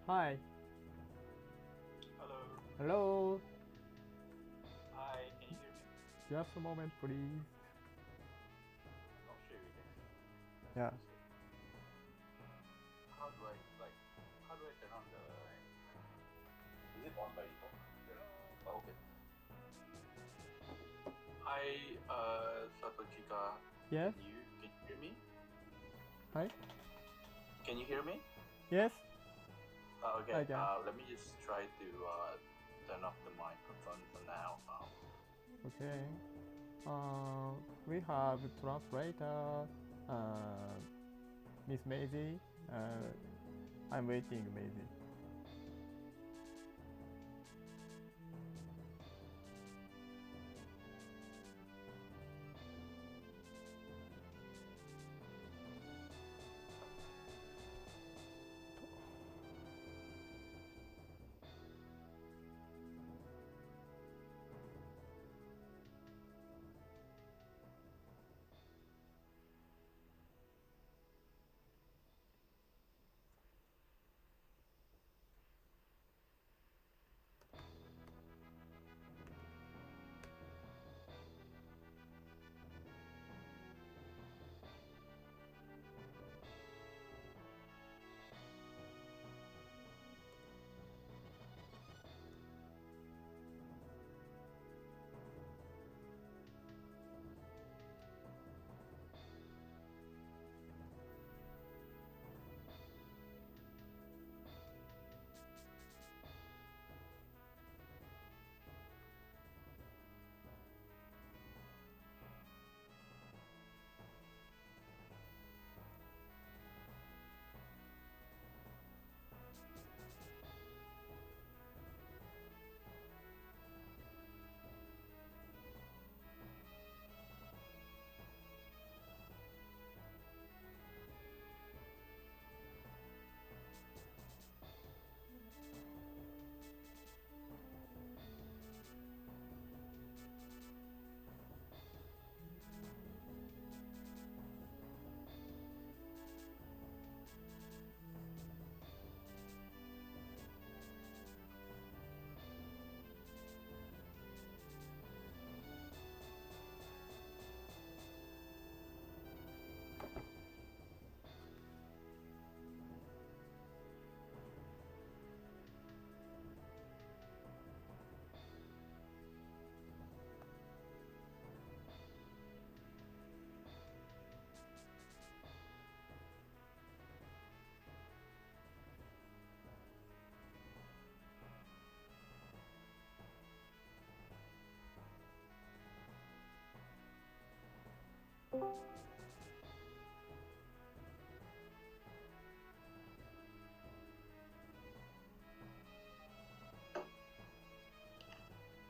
Hi. Hello. Hello. Hi, can you hear me? Just a moment, please. I'm not sure you can Yeah. see. How do I how do I turn on the is it on by default? Oh, okay. Hi, Satochika. Yes. Can you hear me? Hi. Can you hear me? Yes. Okay. I can. Let me just try to turn off the microphone for now. Okay. We have translator. Uh, Miss Maisie. I'm waiting, Maisie.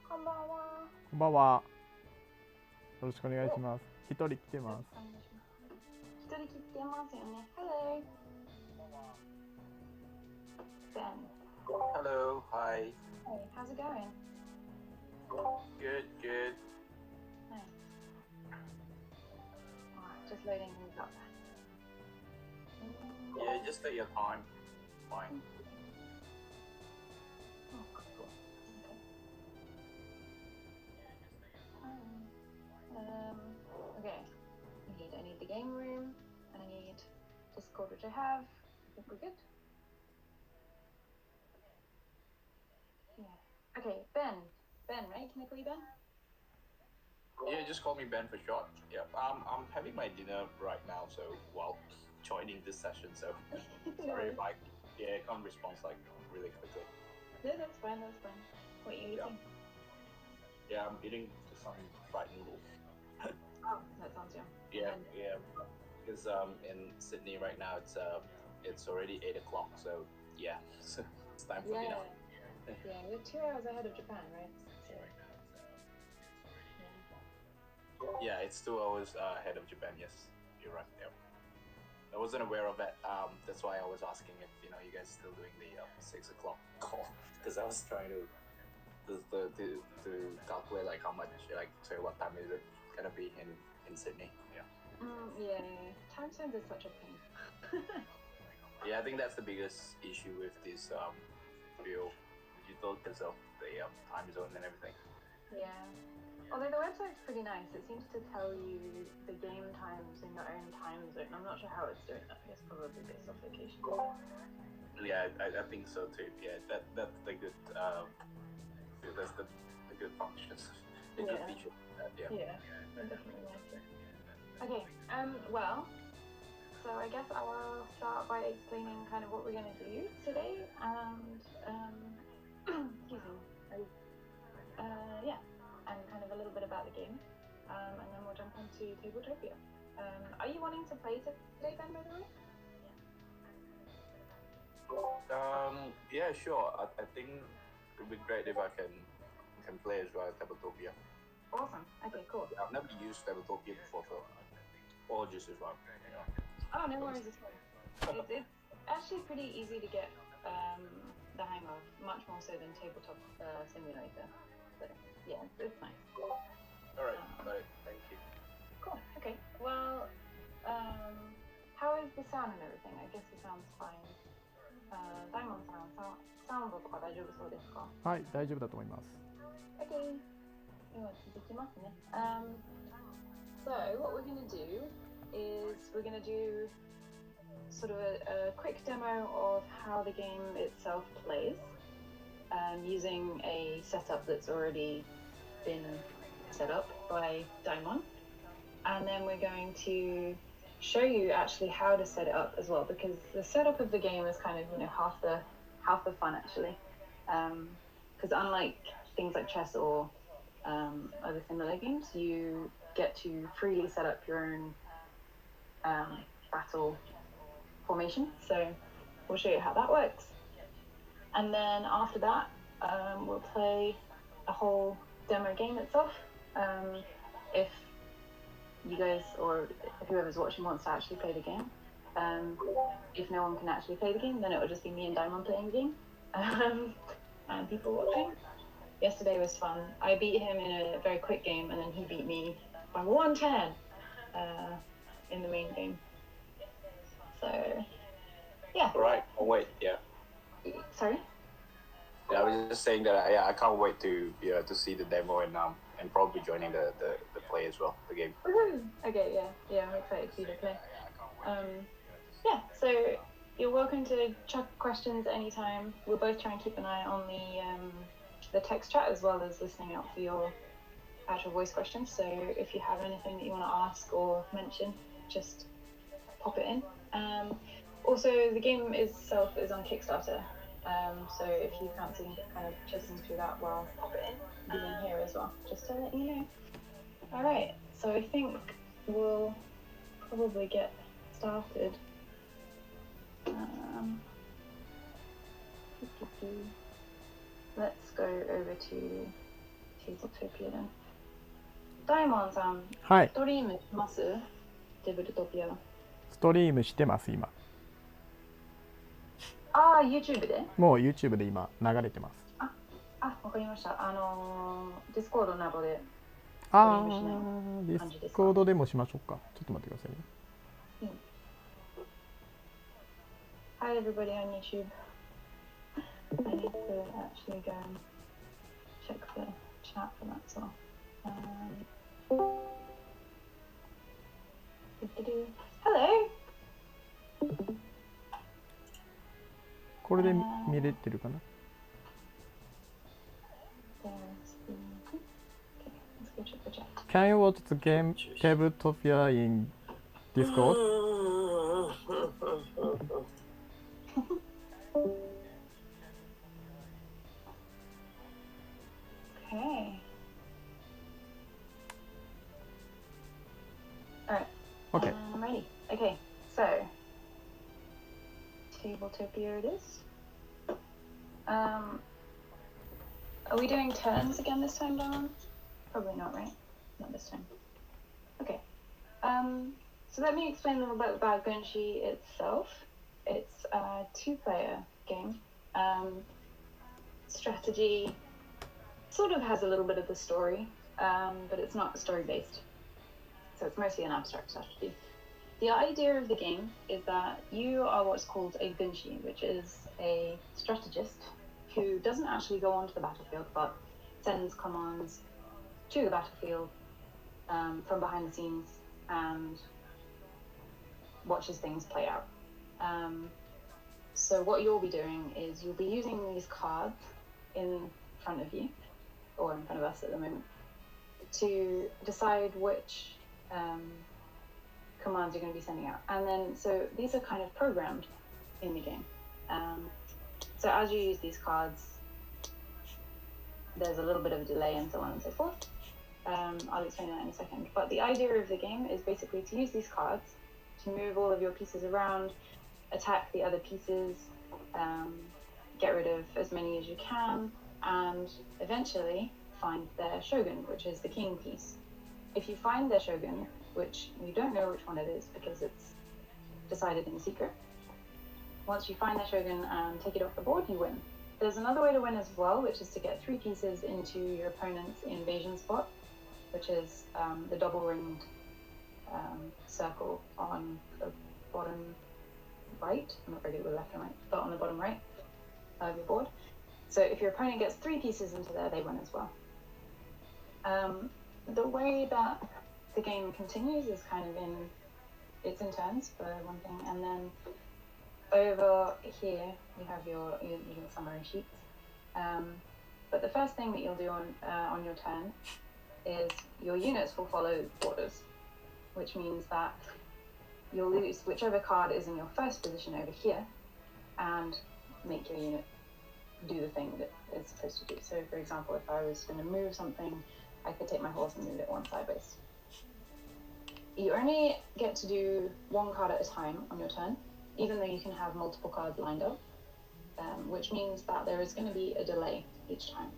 こんばんは。こんばんは。よろしくお願いします。一人来てます。お願いします。一人来てますよね。Hello. Ben. Hello. Hi. Hey, how's it going? Good. Good. Nice. Oh, just loading things up. Yeah, just take your time. Fine. Oh, cool. Okay. I need the game room, and I need Discord, which I have. I think we're good. Yeah. Okay, Ben. Ben, right? Can I call you Ben? Yeah, just call me Ben for short. Yeah. I'm having my dinner right now, so while joining this session, so sorry if I can't respond really quickly. No, that's fine. That's fine. What are you eating? Yeah, I'm eating some fried noodles. Oh, that sounds yum. Yeah. Because in Sydney right now it's already 8 o'clock, so yeah, it's time for dinner. Yeah, we're 2 hours ahead of Japan, right? So, yeah, it's 2 hours ahead of Japan. Yes, you're right. Yeah. I wasn't aware of that. That's why I was asking if you guys still doing the 6 o'clock call, because I was trying to calculate like how much, like, say what time is it gonna be in Sydney. Yeah. yeah. Time zones is such a pain. Yeah, I think that's the biggest issue with this real digital because of the time zone and everything. Yeah. Although the website's pretty nice, it seems to tell you the game times in your own time zone. I'm not sure how it's doing that. It's probably based off location. Yeah, I think so too. Yeah, that's the good that's the good functions, the good feature. Yeah, I definitely like it. Okay. Well, so I guess I will start by explaining kind of what we're going to do today, and excuse me. Yeah, and kind of a little bit about the game, and then we'll jump into Tabletopia. Are you wanting to play today, Ben, by the way? Yeah, sure. I think it would be great if I can play as well Tabletopia. Awesome. Okay, cool. I've never used Tabletopia before, so apologies as well. Oh, no worries at all. It's actually pretty easy to get the hang of, much more so than Tabletop Simulator. So yeah, it's nice. All right, got it. Thank you. Cool. Okay. Well, how is the sound and everything? I guess the sound's fine. Daimon sound とか大丈夫そうですか？はい、大丈夫だと思います。Okay. では続きますね。So what we're going to do is we're going to do sort of a quick demo of how the game itself plays, using a setup that's already been set up by Daimon, and then we're going to show you actually how to set it up as well, because the setup of the game is kind of half the fun actually, because unlike things like chess or other similar games, you get to freely set up your own battle formation. So we'll show you how that works, and then after that we'll play a whole demo game itself. If you guys or whoever's watching wants to actually play the game, if no one can actually play the game, then it will just be me and Daimon playing the game, and people watching. Yesterday was fun. I beat him in a very quick game, and then he beat me by 110 in the main game. So, yeah. All right. Oh wait. Yeah. Sorry. Yeah, I was just saying that I can't wait to see the demo and probably joining the play as well, the game. Woohoo! Okay, yeah, I'm excited for you to play. Yeah, so you're welcome to chuck questions anytime. We'll both try and keep an eye on the text chat as well as listening out for your actual voice questions. So if you have anything that you want to ask or mention, just pop it in. Also, the game itself is on Kickstarter. So if you fancy kind of chising through that, well, pop it in. Be in here as well, just to let you know. All right, so I think we'll probably get started. Let's go over to Tabletopia then. Daimon-san, はい、ストリームします？Tabletopia。ストリームしてます今。ああ、YouTube で？もう YouTube で今流れてます。わかりました。Discord などで。ああ、ディスコードでもしましょうか。ちょっと待ってくださいね。Hi everybody on YouTube. I need to actually go and check the chat for that, so. Hello! これで見れてるかな？ Can you watch the game Tabletopia in Discord? Okay. Alright. Okay. I'm ready. Okay, so Tabletopia it is. Are we doing turns again this time, Dawn? Probably not, right? Not this time. Okay. So let me explain a little bit about Gunshi itself. It's a two-player game. Strategy sort of has a little bit of the story, but it's not story-based. So it's mostly an abstract strategy. The idea of the game is that you are what's called a gunshi, which is a strategist who doesn't actually go onto the battlefield, but sends commands to the battlefield from behind the scenes and watches things play out. So what you'll be doing is you'll be using these cards in front of you, or in front of us at the moment, to decide which commands you're going to be sending out. And then, so these are kind of programmed in the game. So as you use these cards, there's a little bit of a delay and so on and so forth. I'll explain that in a second. But the idea of the game is basically to use these cards to move all of your pieces around, attack the other pieces, get rid of as many as you can, and eventually find their shogun, which is the king piece. If you find their shogun, which you don't know which one it is because it's decided in secret, once you find their shogun and take it off the board, you win. There's another way to win as well, which is to get 3 pieces into your opponent's invasion spot, which is the double-ringed circle on the bottom right. I'm not very good with left and right, but on the bottom right of your board. So if your opponent gets 3 pieces into there, they win as well. The way that the game continues is kind of it's in turns for one thing, and then over here you have your summary sheets. But the first thing that you'll do on your turn is your units will follow orders, which means that you'll lose whichever card is in your first position over here and make your unit do the thing that it's supposed to do. So for example, if I was going to move something, I could take my horse and move it one sideways. You only get to do 1 card at a time on your turn, even though you can have multiple cards lined up, which means that there is going to be a delay each time.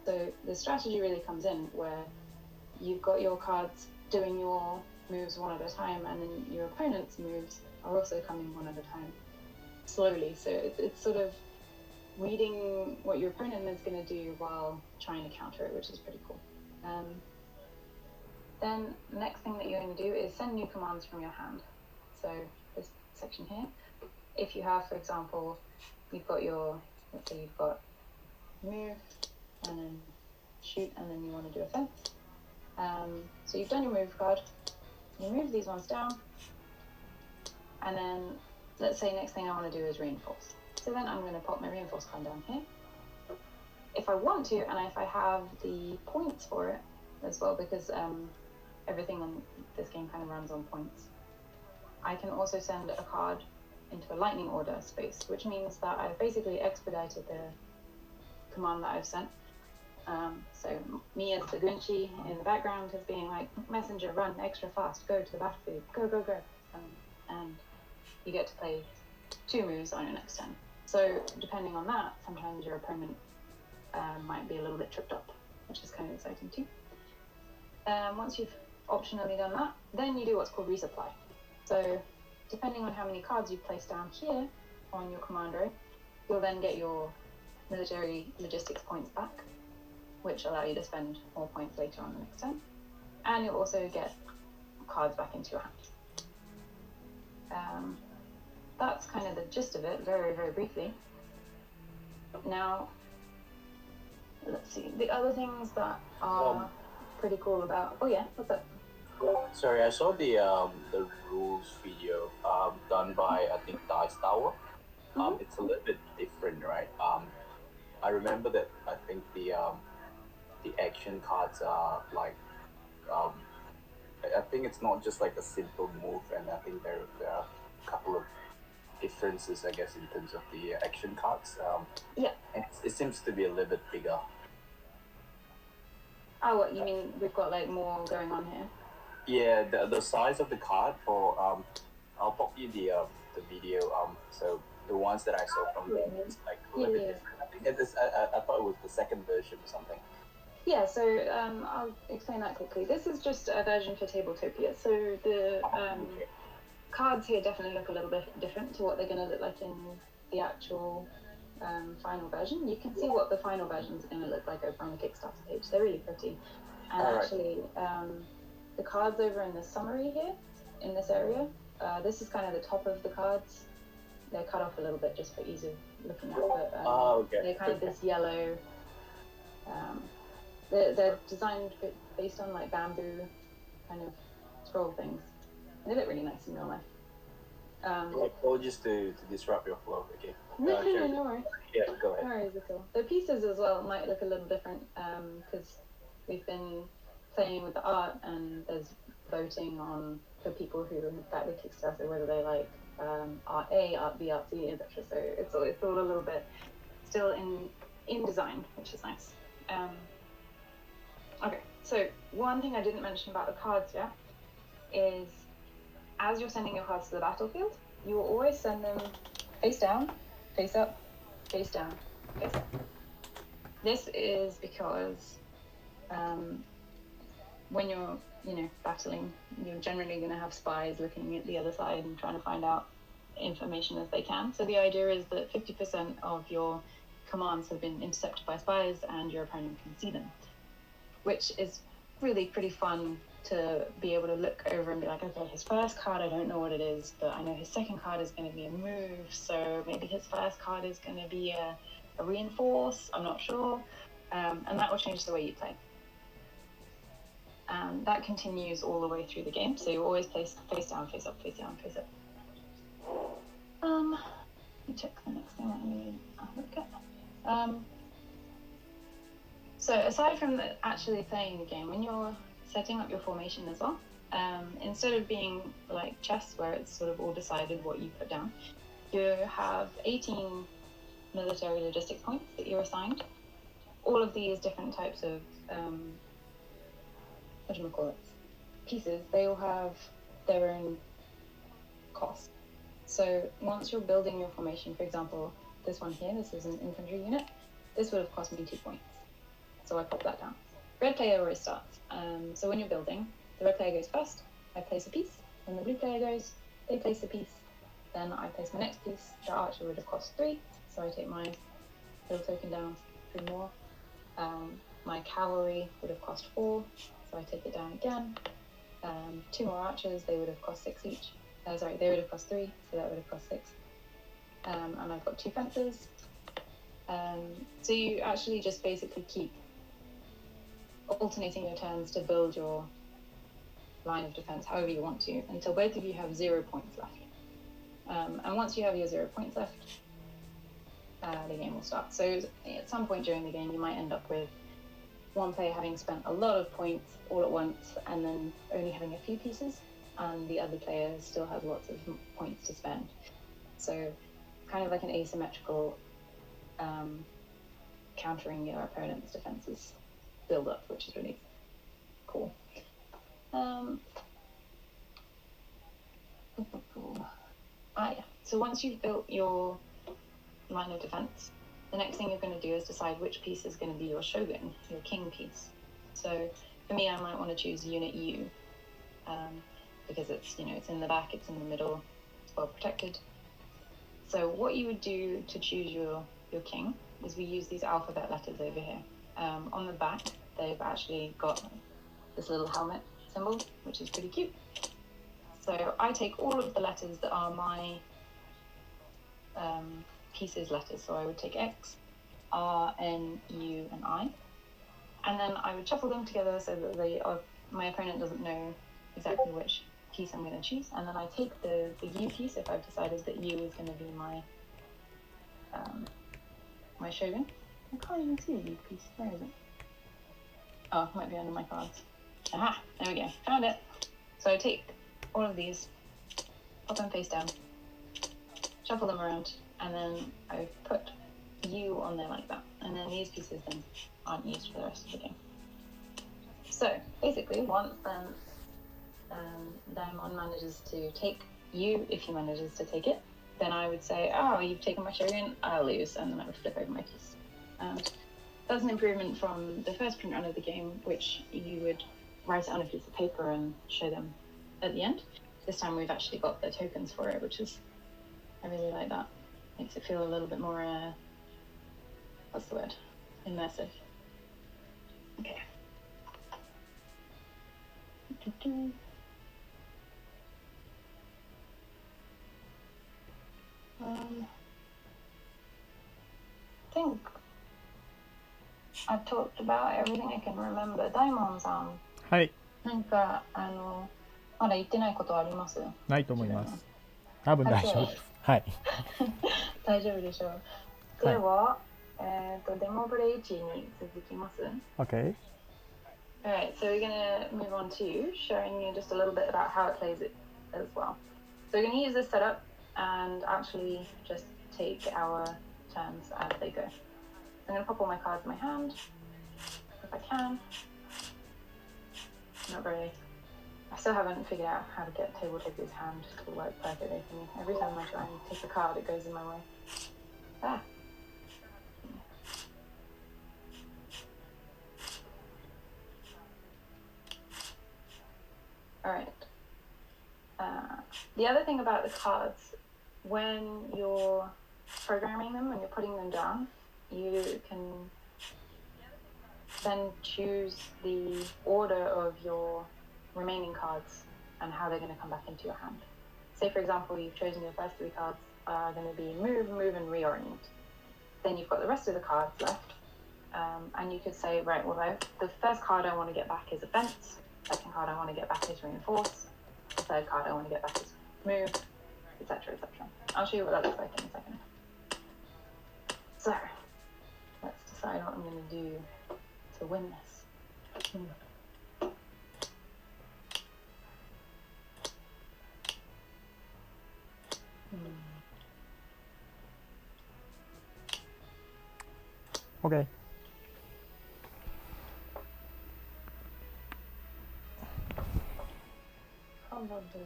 So the strategy really comes in where you've got your cards doing your moves one at a time, and then your opponent's moves are also coming one at a time, slowly. So it's sort of reading what your opponent is going to do while trying to counter it, which is pretty cool. Then the next thing that you're going to do is send new commands from your hand. So this section here, if you have, for example, you've got let's say you've got move and then shoot, and then you want to do a fence. So you've done your move card, you move these ones down, and then let's say next thing I want to do is reinforce. So then I'm going to pop my reinforce card down here. If I want to, and if I have the points for it as well, because everything in this game kind of runs on points, I can also send a card into a lightning order space, which means that I've basically expedited the command that I've sent. So me as the Gunshi in the background has been like, messenger, run extra fast, go to the battlefield, go, go, go. And you get to play 2 moves on your next turn. So depending on that, sometimes your opponent might be a little bit tripped up, which is kind of exciting too. Once you've optionally done that, then you do what's called resupply. So depending on how many cards you place down here on your command row, you'll then get your military logistics points back, which allow you to spend more points later on the next turn. And you'll also get cards back into your hand. That's kind of the gist of it, very, very briefly. Now, let's see, the other things that are pretty cool about... Oh yeah, what's up? Sorry, I saw the rules video done by, I think, Dice Tower. It's a little bit different, right? I remember that I think the action cards are like, I think it's not just like a simple move, and I think there are a couple of differences, I guess, in terms of the action cards. Yeah. And it seems to be a little bit bigger. Oh, what, you mean we've got like more going on here? Yeah, the size of the card for I'll pop you the video. So the ones that I saw from it's like a little bit different. I think I thought it was the second version or something. Yeah, so I'll explain that quickly. This is just a version for Tabletopia. So the cards here definitely look a little bit different to what they're going to look like in the actual final version. You can see what the final version is going to look like over on the Kickstarter page. They're really pretty. And actually, the cards over in the summary here, in this area, this is kind of the top of the cards. They're cut off a little bit just for ease of looking at, but okay. they're kind of this yellow. They're designed based on like bamboo kind of scroll things. They look really nice in real life. Apologies to disrupt your flow. Okay. No worries. Yeah, go ahead. No worries at all. The pieces as well might look a little different because we've been playing with the art and there's voting on for people who back the Kickstarter whether they like art A, art B, art C, etc. So it's all a little bit still in design, which is nice. Okay, so one thing I didn't mention about the cards yet is as you're sending your cards to the battlefield, you will always send them face down, face up, face down, face up. This is because when you're, battling, you're generally going to have spies looking at the other side and trying to find out information as they can. So the idea is that 50% of your commands have been intercepted by spies and your opponent can see them, which is really pretty fun to be able to look over and be like, okay, his first card, I don't know what it is, but I know his second card is going to be a move, so maybe his first card is going to be a reinforce, I'm not sure, and that will change the way you play. And that continues all the way through the game, so you always play face down, face up, face down, face up. Let me check the next thing that I need to look at. So aside from actually playing the game, when you're setting up your formation as well, instead of being like chess where it's sort of all decided what you put down, you have 18 military logistics points that you're assigned. All of these different types of pieces, they all have their own cost. So once you're building your formation, for example, this one here, this is an infantry unit, this would have cost me 2 points. So I pop that down. Red player always starts. So when you're building, the red player goes first, I place a piece. When the blue player goes, they place a piece. Then I place my next piece. The archer would have cost 3, so I take my little token down 3 more. My cavalry would have cost 4, so I take it down again. 2 more archers, they would have cost 6 each. They would have cost 3, so that would have cost 6. And I've got 2 fences. So you actually just basically keep alternating your turns to build your line of defense however you want to until both of you have 0 points left. And once you have your 0 points left, the game will start. So at some point during the game, you might end up with one player having spent a lot of points all at once and then only having a few pieces, and the other player still has lots of points to spend. So kind of like an asymmetrical countering your opponent's defenses build up, which is really cool. So once you've built your line of defense, the next thing you're going to do is decide which piece is going to be your shogun, your king piece. So for me, I might want to choose unit U because it's it's in the back, it's in the middle, it's well protected. So what you would do to choose your king is we use these alphabet letters over here. On the back, they've actually got this little helmet symbol, which is pretty cute. So I take all of the letters that are my pieces letters. So I would take X, R, N, U, and I. And then I would shuffle them together so that my opponent doesn't know exactly which piece I'm going to choose. And then I take the U piece if I've decided that U is going to be my my shogun. I can't even see the U piece. Where is it? Oh, it might be under my cards. Aha! There we go. Found it. So I take all of these, pop them face down, shuffle them around, and then I put U on there like that. And then these pieces then aren't used for the rest of the game. So basically, once Diamond manages to take U, if he manages to take it, then I would say, oh, you've taken my shogun, I'll lose, and then I would flip over my piece. And that's an improvement from the first print run of the game, which you would write it on a piece of paper and show them at the end. This time we've actually got the tokens for it, which is, I really like that. Makes it feel a little bit more, what's the word? Immersive. Okay. think I've talked about everything I can remember. 大門さん、はい。なんかまだ言ってないことあります？ないと思います。多分大丈夫です。はい。大丈夫でしょう。では、デモプレイ1に続きます。Okay. Alright, so we're going to move on to showing you just a little bit about how it plays it as well. So we're going to use this setup and actually just take our turns as they go. I'm going to pop all my cards in my hand, if I can. Not very... I still haven't figured out how to get Table Taker's hand to work perfectly for me. Every time I try and take a card, it goes in my way. Ah! Alright. The other thing about the cards, when you're programming them, when you're putting them down, you can then choose the order of your remaining cards and how they're going to come back into your hand. Say, for example, you've chosen your first 3 cards are going to be move, move, and reorient. Then you've got the rest of the cards left, and you could say, right, well, the first card I want to get back is offense, second card I want to get back is reinforce, the third card I want to get back is move, etc., etc. I'll show you what that looks like in a second. So, let's decide what I'm going to do to win this. Okay. How about the...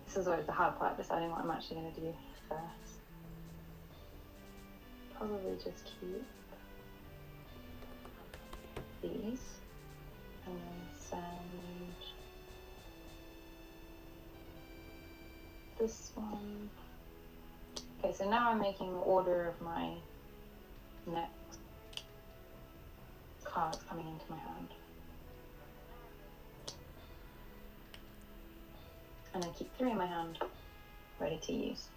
This is always the hard part, deciding what I'm actually going to do first. Probably just keep these and then send this one. Okay, so now I'm making the order of my next cards coming into my hand. And I keep 3 in my hand, ready to use.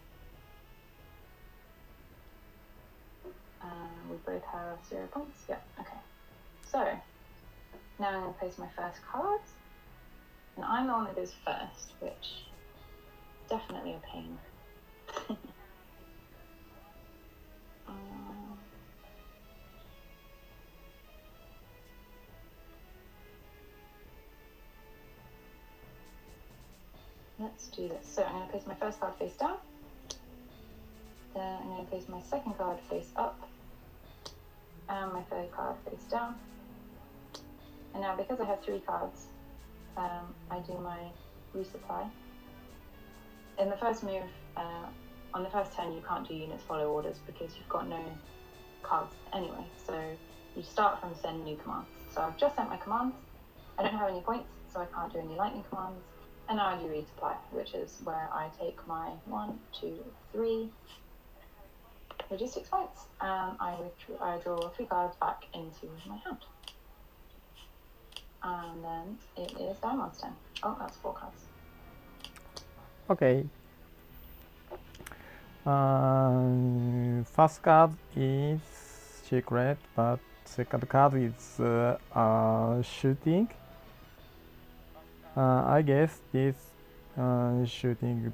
We both have 0 points. Yeah, okay. So, now I'm going to place my first cards. And I'm the one that goes first, which is definitely a pain. Let's do this. So I'm going to place my first card face down. Then I'm going to place my second card face up. And my third card face down. And now because I have 3 cards, I do my resupply. In the first move, on the first turn you can't do units follow orders because you've got no cards anyway. So you start from send new commands. So I've just sent my commands. I don't have any points, so I can't do any lightning commands. And now I do resupply, which is where I take my 1, 2, 3 logistics points, and I draw 3 cards back into my hand. And then it is Diamond's turn. Oh, that's 4 cards. Okay. First card is secret, but second card is shooting. I guess this shooting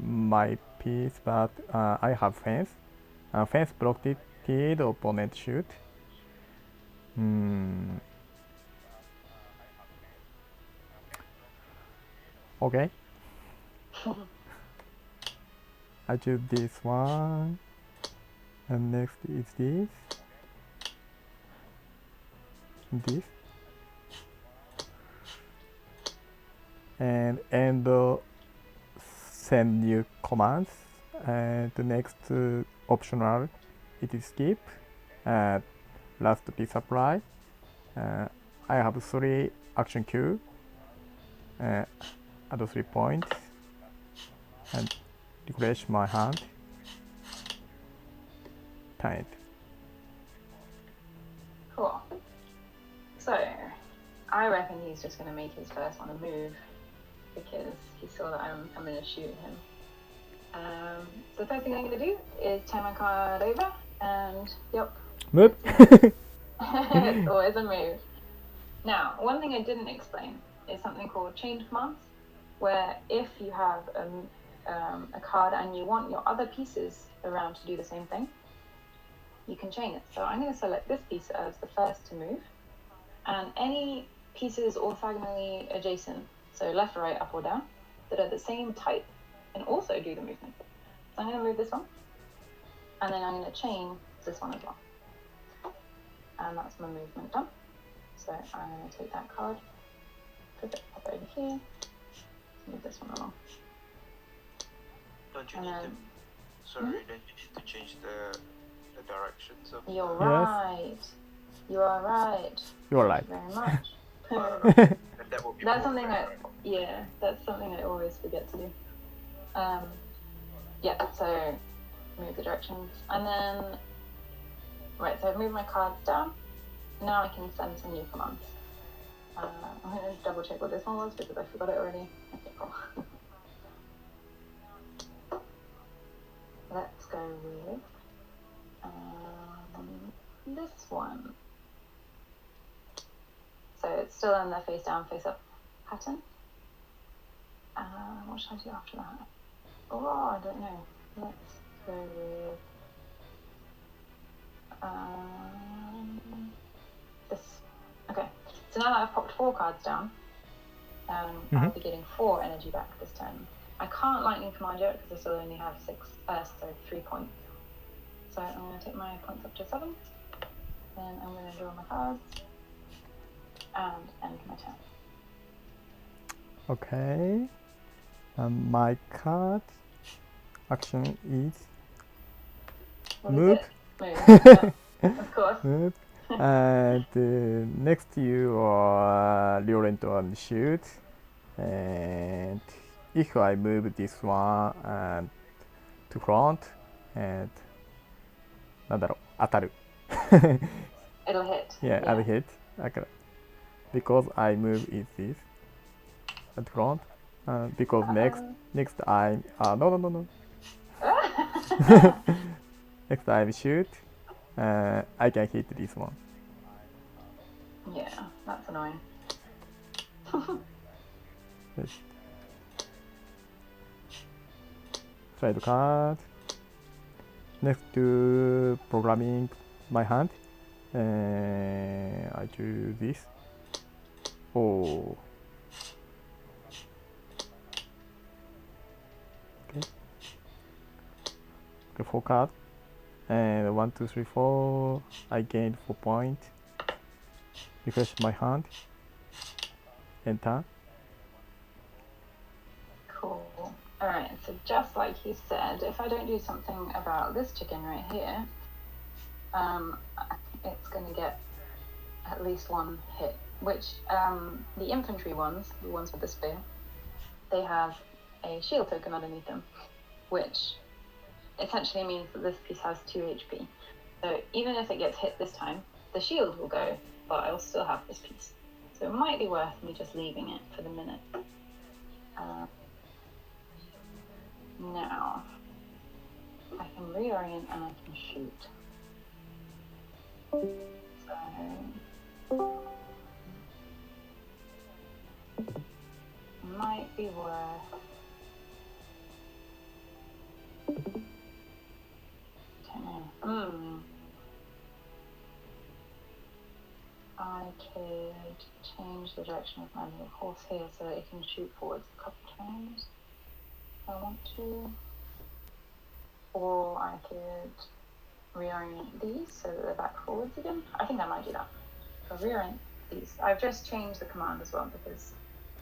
my piece, but I have fence. Fence blocked opponent shoot. Okay. I choose this one, and next is this. This. And send new commands. And the next optional, it is skip. Last resupply. I have 3 action queue. Add 3 points. And refresh my hand. turn it. Cool. So, I reckon he's just going to make his first one a move because he saw that I'm going to shoot him. So the first thing I'm going to do is turn my card over and, yep. Move. It's always a move. Now, one thing I didn't explain is something called chain commands, where if you have a card and you want your other pieces around to do the same thing, you can chain it. So I'm going to select this piece as the first to move, and any pieces orthogonally adjacent, so left or right, up or down, that are the same type can also do the movement. So I'm going to move this one, and then I'm going to chain this one as well. And that's my movement done. So I'm going to take that card, pop it over here, move this one along. Don't you need to? Sorry, don't you need to change the directions of? You're Yes. right. You are right. You are right. Thank you very much. And that would be That's more something fair. that's something I always forget to do. Yeah, so move the directions. And then, right, so I've moved my cards down. Now I can send some new commands. I'm going to double check what this one was because I forgot it already. Okay, cool. Let's go with this one. So it's still in the face down, face up pattern. What should I do after that? Oh, I don't know. Let's go with this. Okay, so now that I've popped 4 cards down, I'll be getting 4 energy back this turn. I can't lightning command yet because I still only have 3 points. So I'm going to take my points up to 7. Then I'm going to draw my cards and end my turn. Okay. My card action is What move. is it? Move. Of course. Move. And next you are reorient and shoot. And if I move this one and to front and なんだろう当たる It'll hit. Yeah, I'll hit. だから because I move is this at front. Because next I'm no. Next time shoot. I can hit this one. Yeah, that's annoying. Yes. Trade card. Next to programming my hand. I do this. Oh. Okay, 4 cards. And 1, 2, 3, 4. I gained 4 points. Refresh my hand. Enter. Cool. Alright, so just like you said, if I don't do something about this chicken right here, it's going to get at least 1 hit, which the infantry ones, the ones with the spear, they have a shield token underneath them, which essentially means that this piece has 2 HP. So even if it gets hit this time, the shield will go, but I'll still have this piece. So it might be worth me just leaving it for the minute. Now, I can reorient and I can shoot. So, might be worth I could change the direction of my little horse here so that it can shoot forwards a couple times if I want to. Or I could reorient these so that they're back forwards again. I think I might do that. So reorient these. I've just changed the command as well because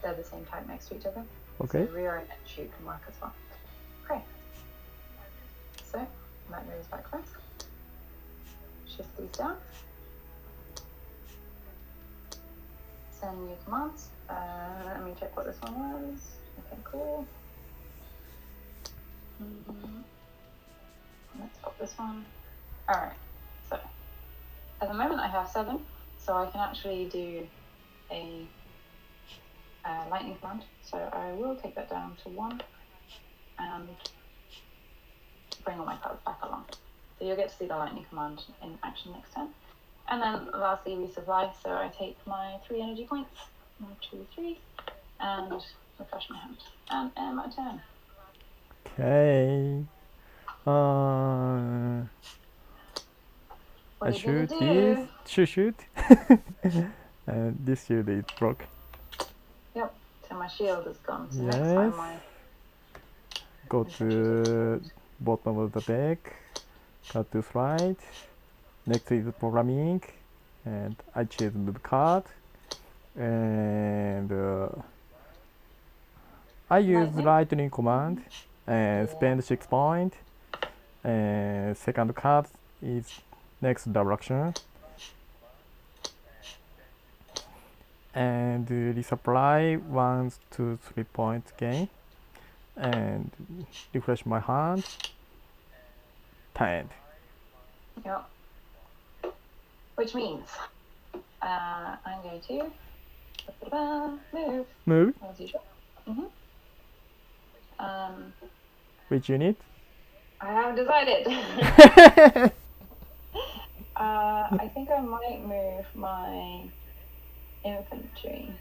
they're the same type next to each other. Okay. So reorient and shoot can work as well. Okay. So that goes back first. Shift these down. Send new commands. Let me check what this one was. Okay, cool. Let's pop this one. Alright, so at the moment I have 7, so I can actually do a lightning command. So I will take that down to 1 and bring all my cards back along. So you'll get to see the lightning command in action next turn. And then lastly, resupply. So I take my 3 energy points, 1, 2, 3, and refresh my hand. And end my turn. Okay. What I are you gonna shoot do? this. Shoot. And this shield is broke. Yep. So my shield is gone. So Yes. next time my Go to bottom of the deck. Cut to right. Next is programming, and I choose move card. And I use lightning command and spend 6 points. And second card is next direction. And resupply 1 to 3 points again. And refresh my hand. Time. Yep. Which means I'm going to move. Move. As usual. Which unit? I haven't decided. I think I might move my infantry.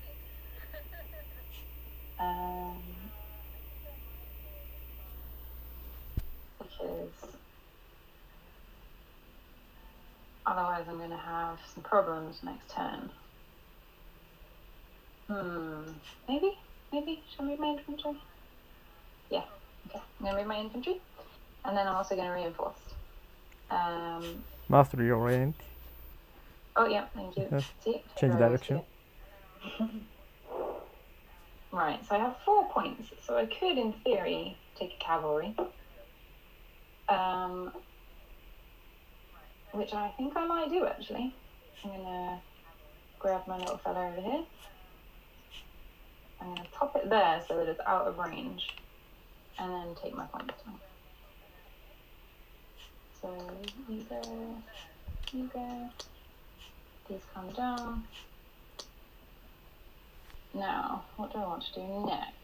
Because otherwise I'm going to have some problems next turn. Maybe? Should I move my infantry? Yeah, okay. I'm going to move my infantry. And then I'm also going to reinforce. Mastery orient. Oh, yeah, thank you. Yes. See? Change direction. Right, so I have 4 points. So I could, in theory, take a cavalry. Which I think I might do, actually. I'm going to grab my little fella over here. I'm going to pop it there so that it's out of range. And then take my points. So you go. These come down. Now, what do I want to do next?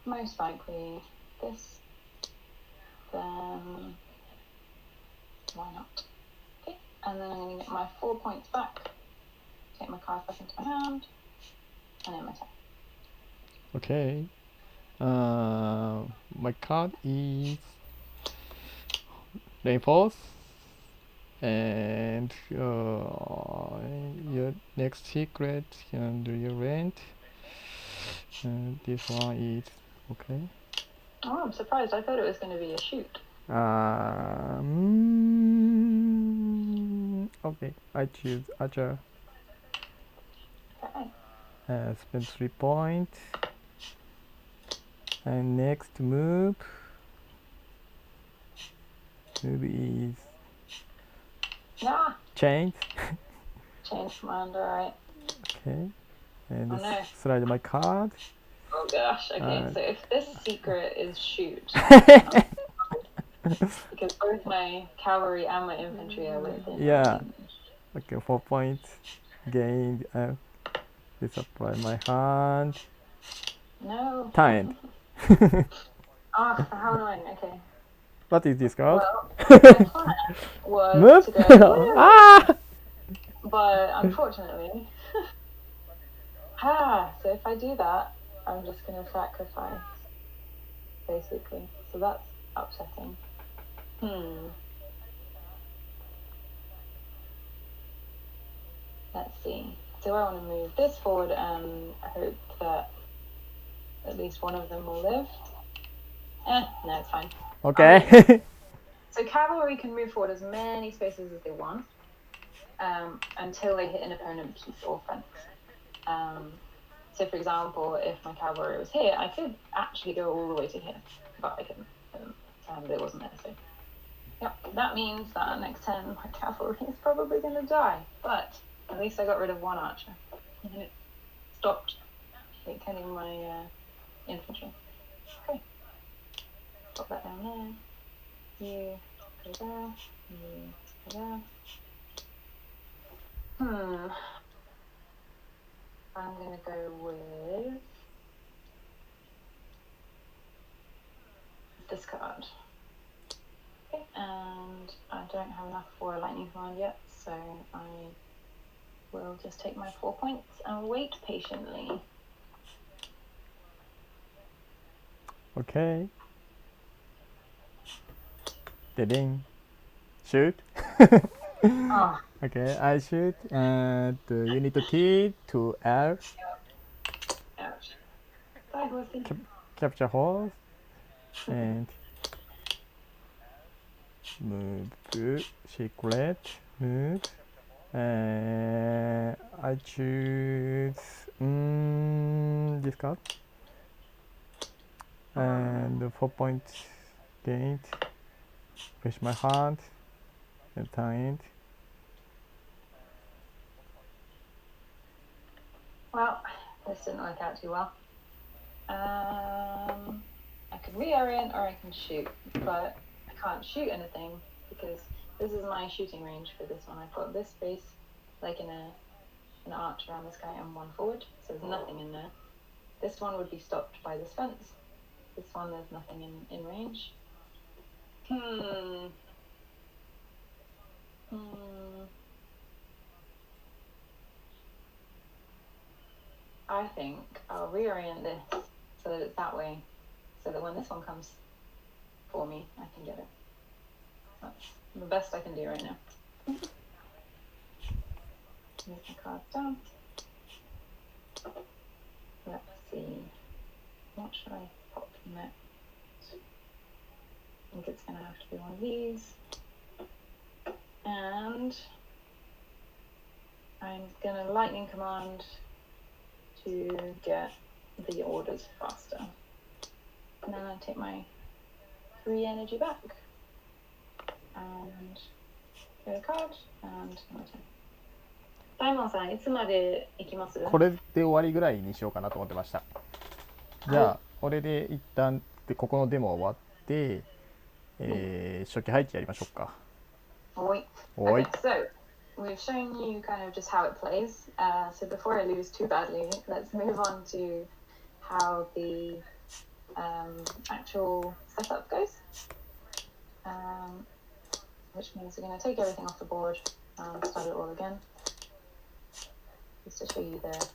Most likely this. Then why not? Okay, and then I'm going to get my 4 points back. Take my cards back into my hand. And then my turn. Okay. My card is reinforce, and your next secret can do your rent. And this one is okay. Oh, I'm surprised. I thought it was going to be a shoot. Okay, I choose Archer. Okay. Spend 3 points. And next move is change. Change command, alright. Okay, and Oh, no. slide my card. Oh gosh, okay, so if this secret is shoot, because both my cavalry and my infantry are within range. Okay, 4 points gained. Resupply my hand. No. Time. How annoying, okay. What is this card? Well, my plan was to go, but unfortunately, so if I do that, I'm just going to sacrifice, basically. So that's upsetting. Let's see. Do I want to move this forward and hope that at least one of them will live? No, it's fine. Okay. So cavalry can move forward as many spaces as they want until they hit an opponent piece or fence. So for example, if my cavalry was here, I could actually go all the way to here, but I couldn't. It wasn't necessary. Yep, that means that next turn my cavalry is probably going to die, but at least I got rid of one archer, and it stopped killing my infantry. Okay, put that down there. You go there. You go there. I'm gonna go with this card. Okay, and I don't have enough for a lightning command yet, so I will just take my 4 points and wait patiently. Okay. Ding. Shoot. Oh, Okay, I shoot, and you need to T to L. ouch. Bye, horsey. Capture horse and move. Secret move. I choose this card and 4 points gained. Push my hand and turn it. Well, this didn't work out too well. I could reorient or I can shoot, but I can't shoot anything because this is my shooting range for this one. I've got this space, like an arch around this guy and one forward, so there's nothing in there. This one would be stopped by this fence. This one, there's nothing in range. I think I'll reorient this so that it's that way, so that when this one comes for me, I can get it. That's the best I can do right now. Move my cards down. Let's see. What should I pop next? I think it's going to have to be one of these. And I'm going to lightning command to get the orders faster. And then I take my 3 energy back. And get a card and my turn. 大門さん、いつまで行きます？これで終わりぐらいにしようかなと思ってました。じゃあ、これで一旦でここのデモ終わって、初期配置やりましょうか。Okay, so we've shown you kind of just how it plays. So before I lose too badly, let's move on to how the actual setup goes. Which means we're going to take everything off the board and start it all again. Just to show you the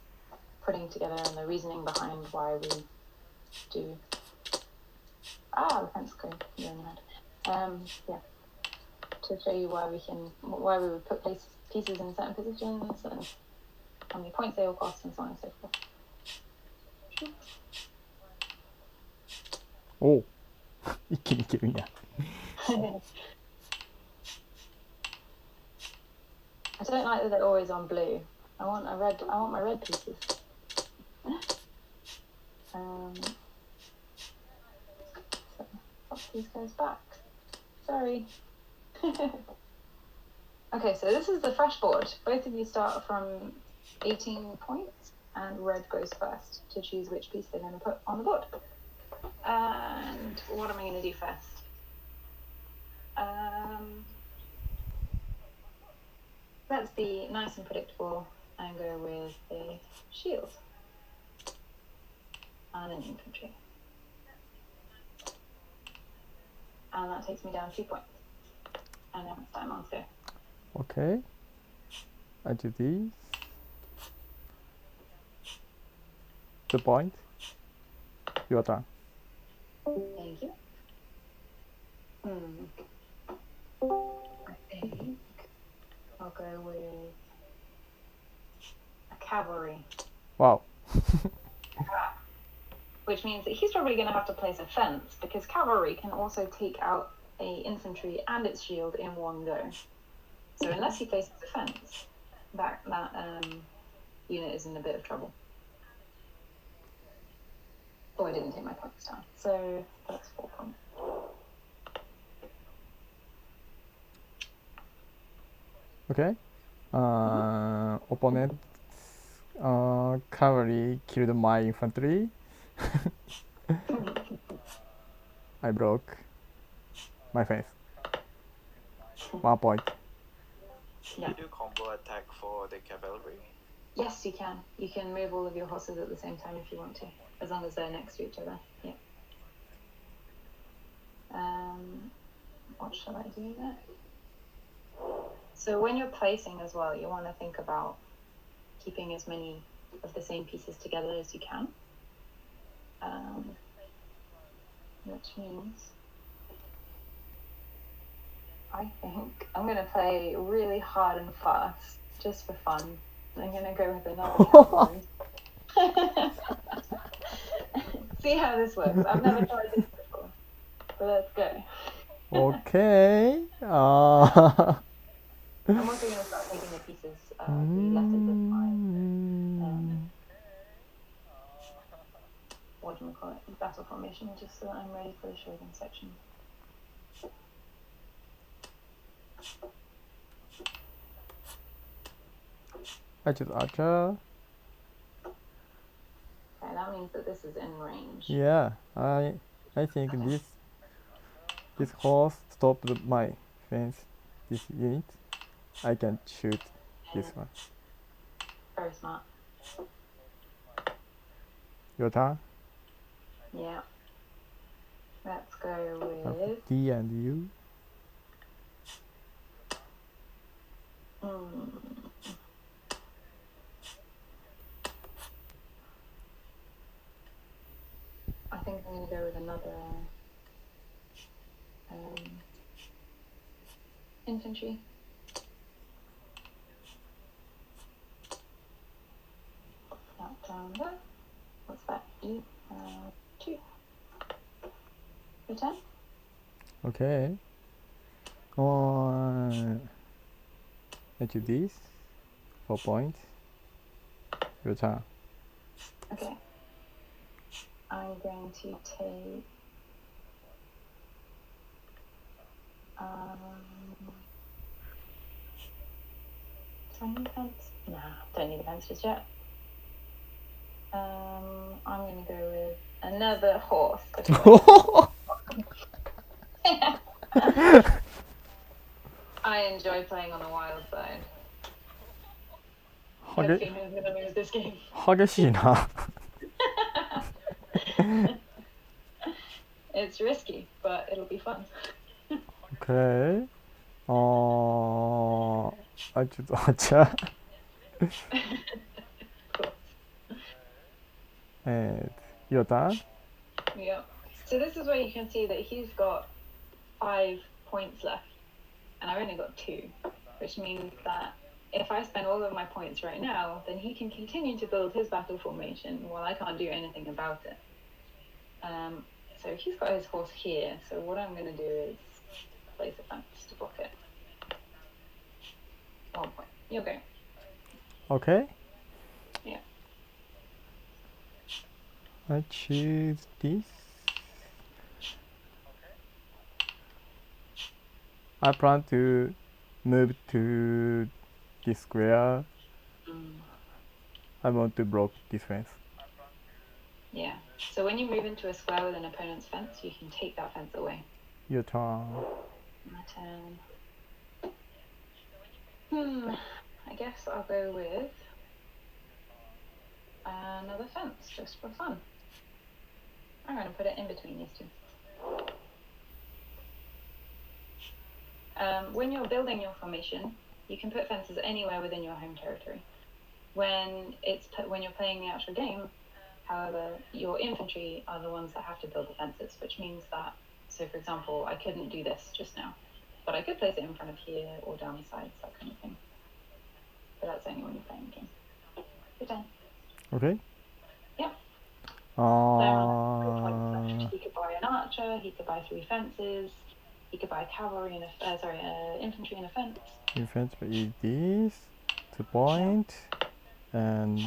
putting together and the reasoning behind why we do. The fence going in the head. Yeah. To show you why we would put pieces in certain positions and how many points they will cost and so on and so forth. おう一気にいけるんや。I don't like that they're always on blue. I want my red pieces. So pop these guys back. Sorry. Okay, so this is the fresh board. Both of you start from 18 points, and red goes first to choose which piece they're going to put on the board. And what am I going to do first? Let's be nice and predictable and go with a shield and an infantry. And that takes me down 2 points. And now it's time on go. Okay. I do these. 2 points. Your turn. Thank you. I think I'll go with a cavalry. Wow. Which means that he's probably going to have to place a fence because cavalry can also take out a infantry and its shield in one go. So unless he places a fence, that unit is in a bit of trouble. Oh, I didn't take my points down. So that's 4 points. Okay. Opponent cavalry killed my infantry. I broke. my fence. 1 point. Yeah. You do combo attack for the cavalry. Yes, you can. You can move all of your horses at the same time if you want to, as long as they're next to each other. Yeah. What shall I do next? So when you're placing as well, you want to think about keeping as many of the same pieces together as you can. Which means I think I'm going to play really hard and fast just for fun. I'm going to go with another cavalry. See how this works. I've never tried this before. So let's go. Okay. I'm also going to start taking the pieces, the letters of my, what do we call it, battle formation, just so that I'm ready for the shogun section. I choose archer. Okay, that means that this is in range. Yeah, I think this horse stopped my fence. This unit, I can shoot this one. Very smart. Your turn. Yeah. Let's go with D and U. I think I'm going to go with another infantry. That down there. What's that? E, 2. Your turn? Okay. I choose this. 4 points. Your turn. Okay. I'm going to take 20 pence. Nah, don't need the pence just yet. I'm going to go with another horse. I enjoy playing on the wild side. I have a feeling I'm going to lose this game. 激しいな。 It's risky, but it'll be fun. Okay. I choose archer. Cool. And your turn. Yeah. So this is where you can see that he's got 5 points left, and I've only got 2, which means that if I spend all of my points right now, then he can continue to build his battle formation while I can't do anything about it. So he's got his horse here, so what I'm going to do is place a fence to block it. 1 point. You're going. Okay. Yeah. I choose this. I plan to move to this square. I want to block this fence. Yeah. So when you move into a square with an opponent's fence, you can take that fence away. Your turn. My turn. I guess I'll go with another fence, just for fun. I'm going to put it in between these two. When you're building your formation, you can put fences anywhere within your home territory. When you're playing the actual game, however, your infantry are the ones that have to build the fences, which means that, so for example, I couldn't do this just now, but I could place it in front of here or down the sides, that kind of thing. But that's only when you're playing the game. Your turn. Okay. Yeah. He could buy an archer, he could buy 3 fences, he could buy cavalry and infantry and a fence. Infantry is this. 2 point. And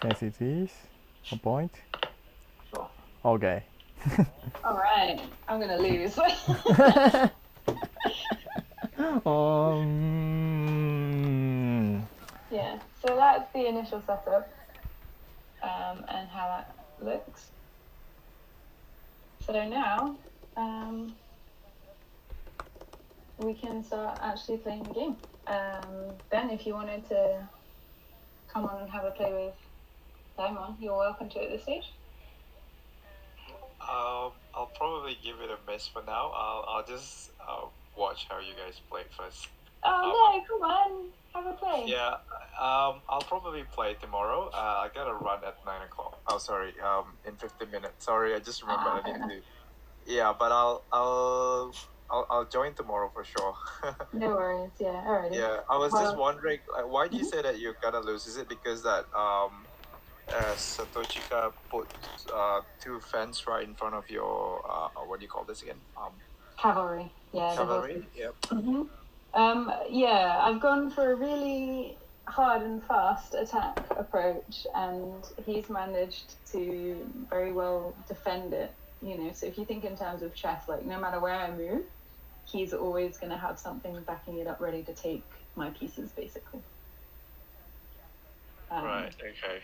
fence is this. 1 point. Sure. Okay. Alright, I'm gonna lose. Yeah, so that's the initial setup and how that looks. So now we can start actually playing the game. Ben, if you wanted to come on and have a play with Daimon, you're welcome to at this stage. I'll probably give it a miss for now. I'll just watch how you guys play it first. Oh no, come on, have a play. Yeah, I'll probably play tomorrow. I gotta run at 9 o'clock. Oh, sorry. In 15 minutes. Sorry, I just remembered I need to. Yeah, but I'll join tomorrow for sure. No worries. Yeah, alrighty. Yeah, I was just Well- wondering, like, why do you say that you're gonna lose? Is it because that Satoshika put two fans right in front of your what do you call this again? Cavalry. Yeah. Cavalry. Yep. Yeah, I've gone for a really hard and fast attack approach, and he's managed to very well defend it. You know, so if you think in terms of chess, like no matter where I move, he's always going to have something backing it up, ready to take my pieces, basically. Right. Okay.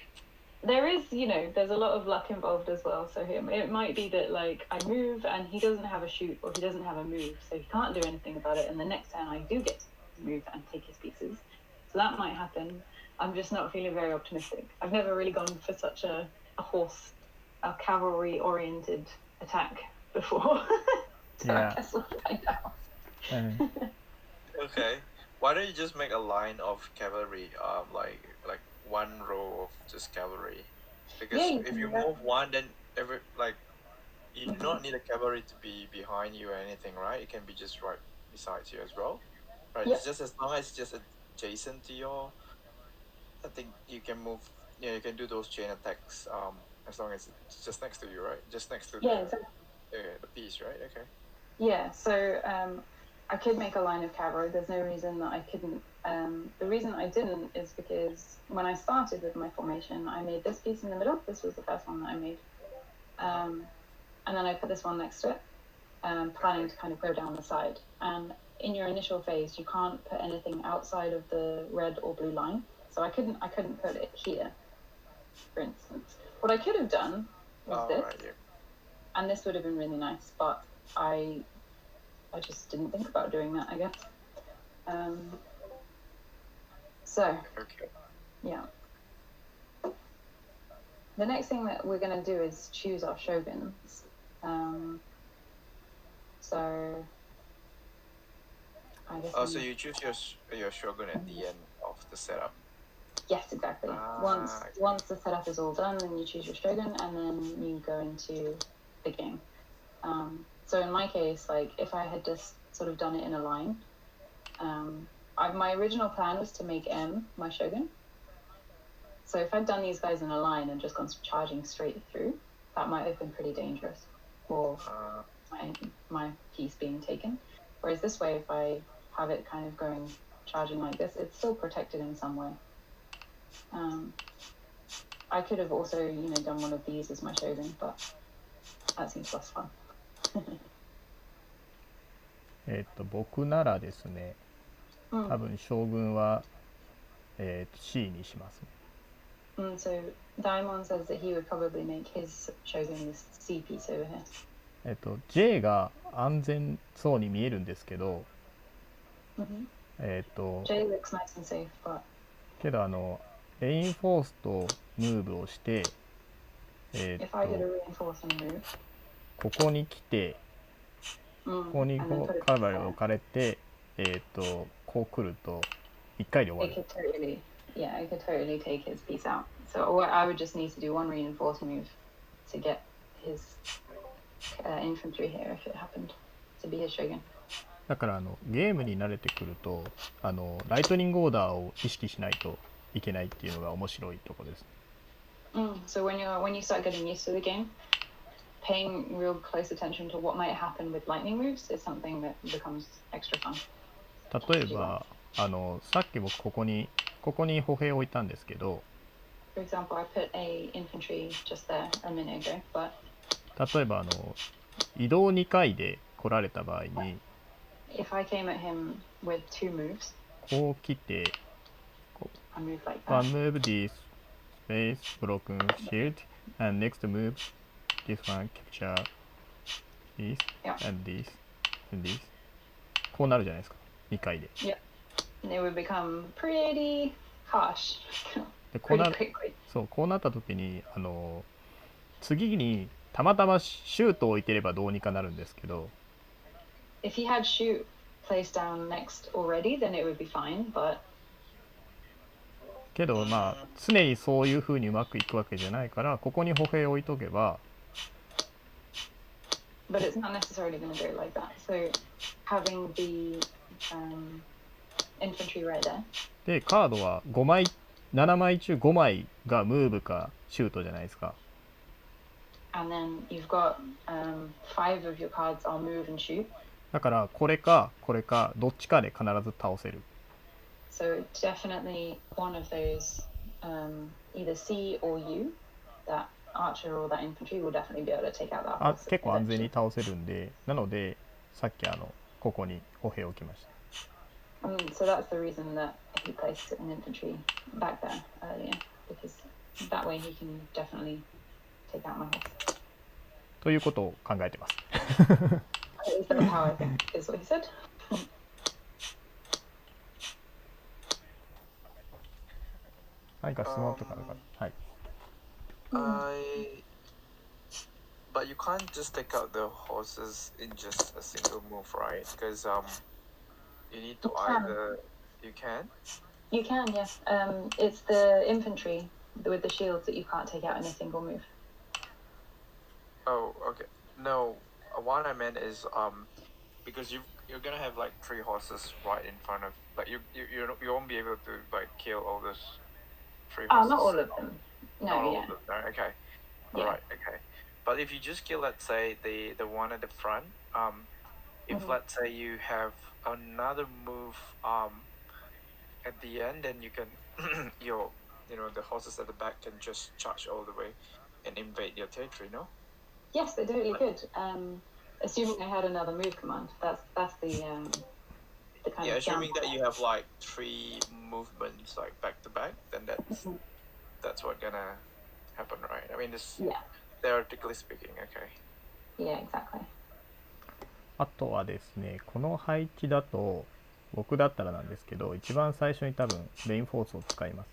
There is, there's a lot of luck involved as well. So it might be that like I move and he doesn't have a shoot or he doesn't have a move, so he can't do anything about it. And the next turn I do get to move and take his pieces, so that might happen. I'm just not feeling very optimistic. I've never really gone for such a cavalry-oriented attack before. So Yeah. I guess we'll find out. Okay. Why don't you just make a line of cavalry, like one row of just cavalry? Because Yeah, you if can you do that. move one, then you do not need a cavalry to be behind you or anything, right? It can be just right beside you as well, right? Yep. It's just as long as it's just adjacent to your. I think you can move. Yeah, you can do those chain attacks. As long as it's just next to you, right? Just next to Yeah, exactly. the piece, right? Okay. Yeah, so I could make a line of cavalry. There's no reason that I couldn't. The reason I didn't is because when I started with my formation, I made this piece in the middle. This was the first one that I made. And then I put this one next to it, planning to kind of go down the side. And in your initial phase, you can't put anything outside of the red or blue line. So I couldn't put it here, for instance. What I could have done was this, Right, yeah. and this would have been really nice, but I just didn't think about doing that, I guess. So, Okay. yeah. The next thing that we're going to do is choose our shoguns. So, I guess. Oh, so you choose your shogun at the end of the setup. Yes, exactly. Once the setup is all done, then you choose your shogun, and then you go into the game. So in my case, like if I had just sort of done it in a line, my original plan was to make M my shogun. So if I'd done these guys in a line and just gone charging straight through, that might have been pretty dangerous for my piece being taken. Whereas this way, if I have it kind of going charging like this, it's still protected in some way. I could have also, done one of these as my shogun, but that seems less fun. 僕ならですね、多分将軍は、C にしますね。So Daimon says that he would probably make his shogun this C piece over here. J が安全そうに見えるんですけど、J looks nice and safe, but けどレインフォースとムーブをして、if I did a reinforce and move, ここに来て、ここにカバーが置かれて、こう来ると1回で終わる。I could totally take his piece out. So I would just need to do one reinforce move to get his infantry here if it happened to be his shogun. だからゲームに慣れてくるとライトニングオーダーを意識しないといけないっていうのが面白いところです。So when you start getting used to the game, paying real close attention to what might happen with lightning moves is something that becomes extra fun. 例えばさっき僕ここに歩兵を置いたんですけど、 For example, I put a infantry just there a minute ago, but 例えば移動2回で来られた場合に if I came at him with two moves, こう来て I move like one that. move this space broken shield and next move this one capture this Yeah. and this and this こうなるじゃないですか、2回で。 Yeah. And it would become pretty harsh でこう pretty な quickly. そうこうなった時に次にたまたまシュートを置いてればどうにかなるんですけど、 If he had shoot placed down next already, then it would be fine, but けどまあ常にそういう風にうまくいくわけじゃないから、ここに歩兵を置いとけば、 but it's not necessarily going to go like that. So having the infantry right there, でカードは5枚7枚中5枚がムーブかシュートじゃないですか。 and then you've got 5 of your cards are move and shoot. だからこれかこれかどっちかで必ず倒せる。 So definitely one of those, either C or U, that archer or that infantry will definitely be able to take out that あ horse. 結構安全に倒せるんで、なのでさっきここに歩兵を置きました。 So that's the reason that he placed an infantry back there earlier, because that way he can definitely take out my horse. ということを考えてます。 Is that how I think is what he said? 何か質問とかあるかな。はい。 But you can't just take out the horses in just a single move, right? Because you need to You can. either you can. You can, yes. It's the infantry with the shields that you can't take out in a single move. Oh, okay. No, what I meant is because you're gonna have like 3 horses right in front of, like you won't be able to like kill all those 3 Oh, horses. not all of them. Not No, all yeah. of them, no? Okay. Yeah. Alright, okay. But if you just kill, let's say the one at the front, if Mhm. let's say you have another move at the end, then you can the horses at the back can just charge all the way and invade your territory, no? Yes, they totally could. Assuming I had another move command. That's the kind Yeah, of assuming down- that you have like 3 movements like back to back, then Mhm. that's what gonna happen, right? I mean, this Yeah. theoretically speaking, okay. Yeah, exactly. あとはですね、この配置だと僕だったらなんですけど、一番最初に多分レインフォースを使います。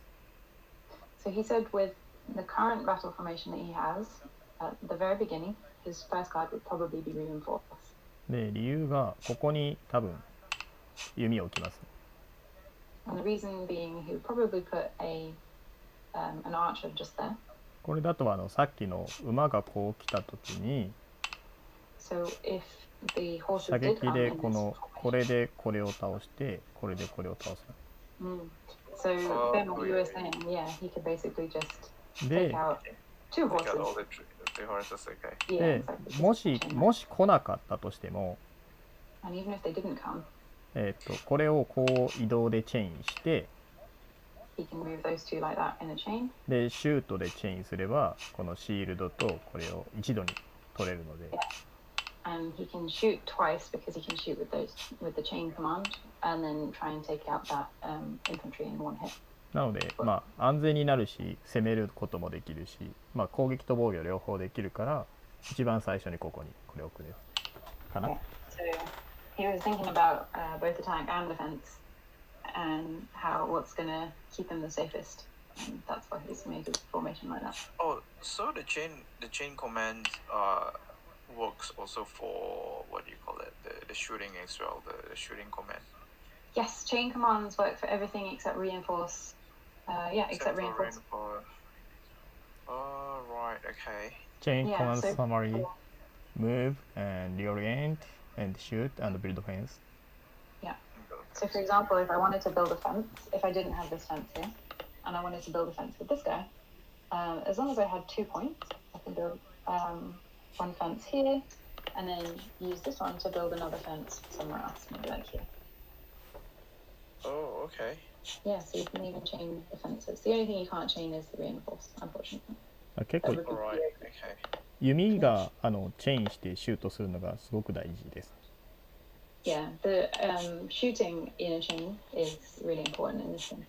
So he said with the current battle formation that he has, at the very beginning, his first card would probably be reinforced. で理由がここに多分弓を置きます。 And the reason being he would probably put an archer just there. これだとさっきの馬がこう来た時に So if the horses 射 did 撃 come で in こ this のこれでこれを倒してこれでこれを倒す。 So Oh, then what you were yeah. saying, yeah, he could basically just で take out 2 Take out all horses. the horses, okay. Yeah, で exactly. も Just し chain もし来なかったとしても、 And even if they didn't come, これをこう移動でチェインして、 he can move those 2 like that in a chain. でシュートでチェインすればこのシールドとこれを一度に取れるので、 And he can shoot twice because he can shoot with the chain command and then try and take out that infantry in 1 hit. なのでまあ安全になるし攻めることもできるし、まあ、攻撃と防御両方できるから一番最初にここにこれを置くですかな。 So he was thinking about both attack and defense and what's going to keep him the safest. And that's why he's made his formation like that. Oh, so the chain command works also for what do you call it? The shooting as well, the shooting command. Yes, chain commands work for everything except reinforce. Except for reinforce. reinforce. Oh, right, okay. Chain Yeah, command so- summary, move and reorient and shoot and build fence. So for example, if I wanted to build a fence, if I didn't have this fence here, and I wanted to build a fence with this guy, as long as I had 2 points, I can build 1 fence here, and then use this one to build another fence somewhere else, maybe like here. Oh, okay. Yeah, so you can even chain the fences. The only thing you can't chain is the reinforce, unfortunately. 結構 That would be Alright, weird. okay. 弓がチェインしてシュートするのがすごく大事です。 Yeah, the shooting in a chain is really important in this one.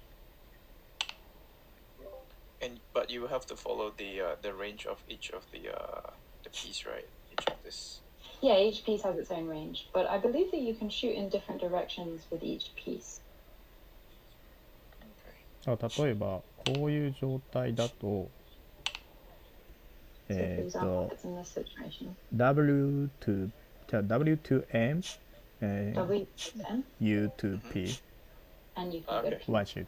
But you have to follow the range of each of the piece, right? Each of this. Yeah, each piece has its own range, but I believe that you can shoot in different directions with each piece. Okay. 例えばこういう状態だと So, for example, if it's in this situation, W to じゃあ W to M W to N, U to P and you can go to Okay. P. one shoot.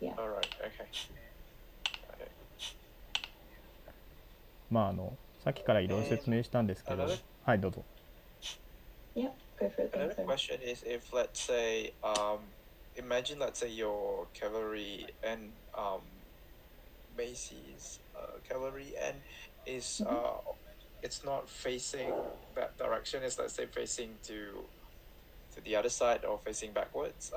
Yeah. All right. Okay. Got it. まあさっきからいろいろ説明したんですけど、 Another- はいどうぞ。 Yep, go for it. Another Then, question is if let's say imagine let's say your cavalry and Macy's cavalry and is it's not facing that direction, it's let's say facing to the other side or facing backwards.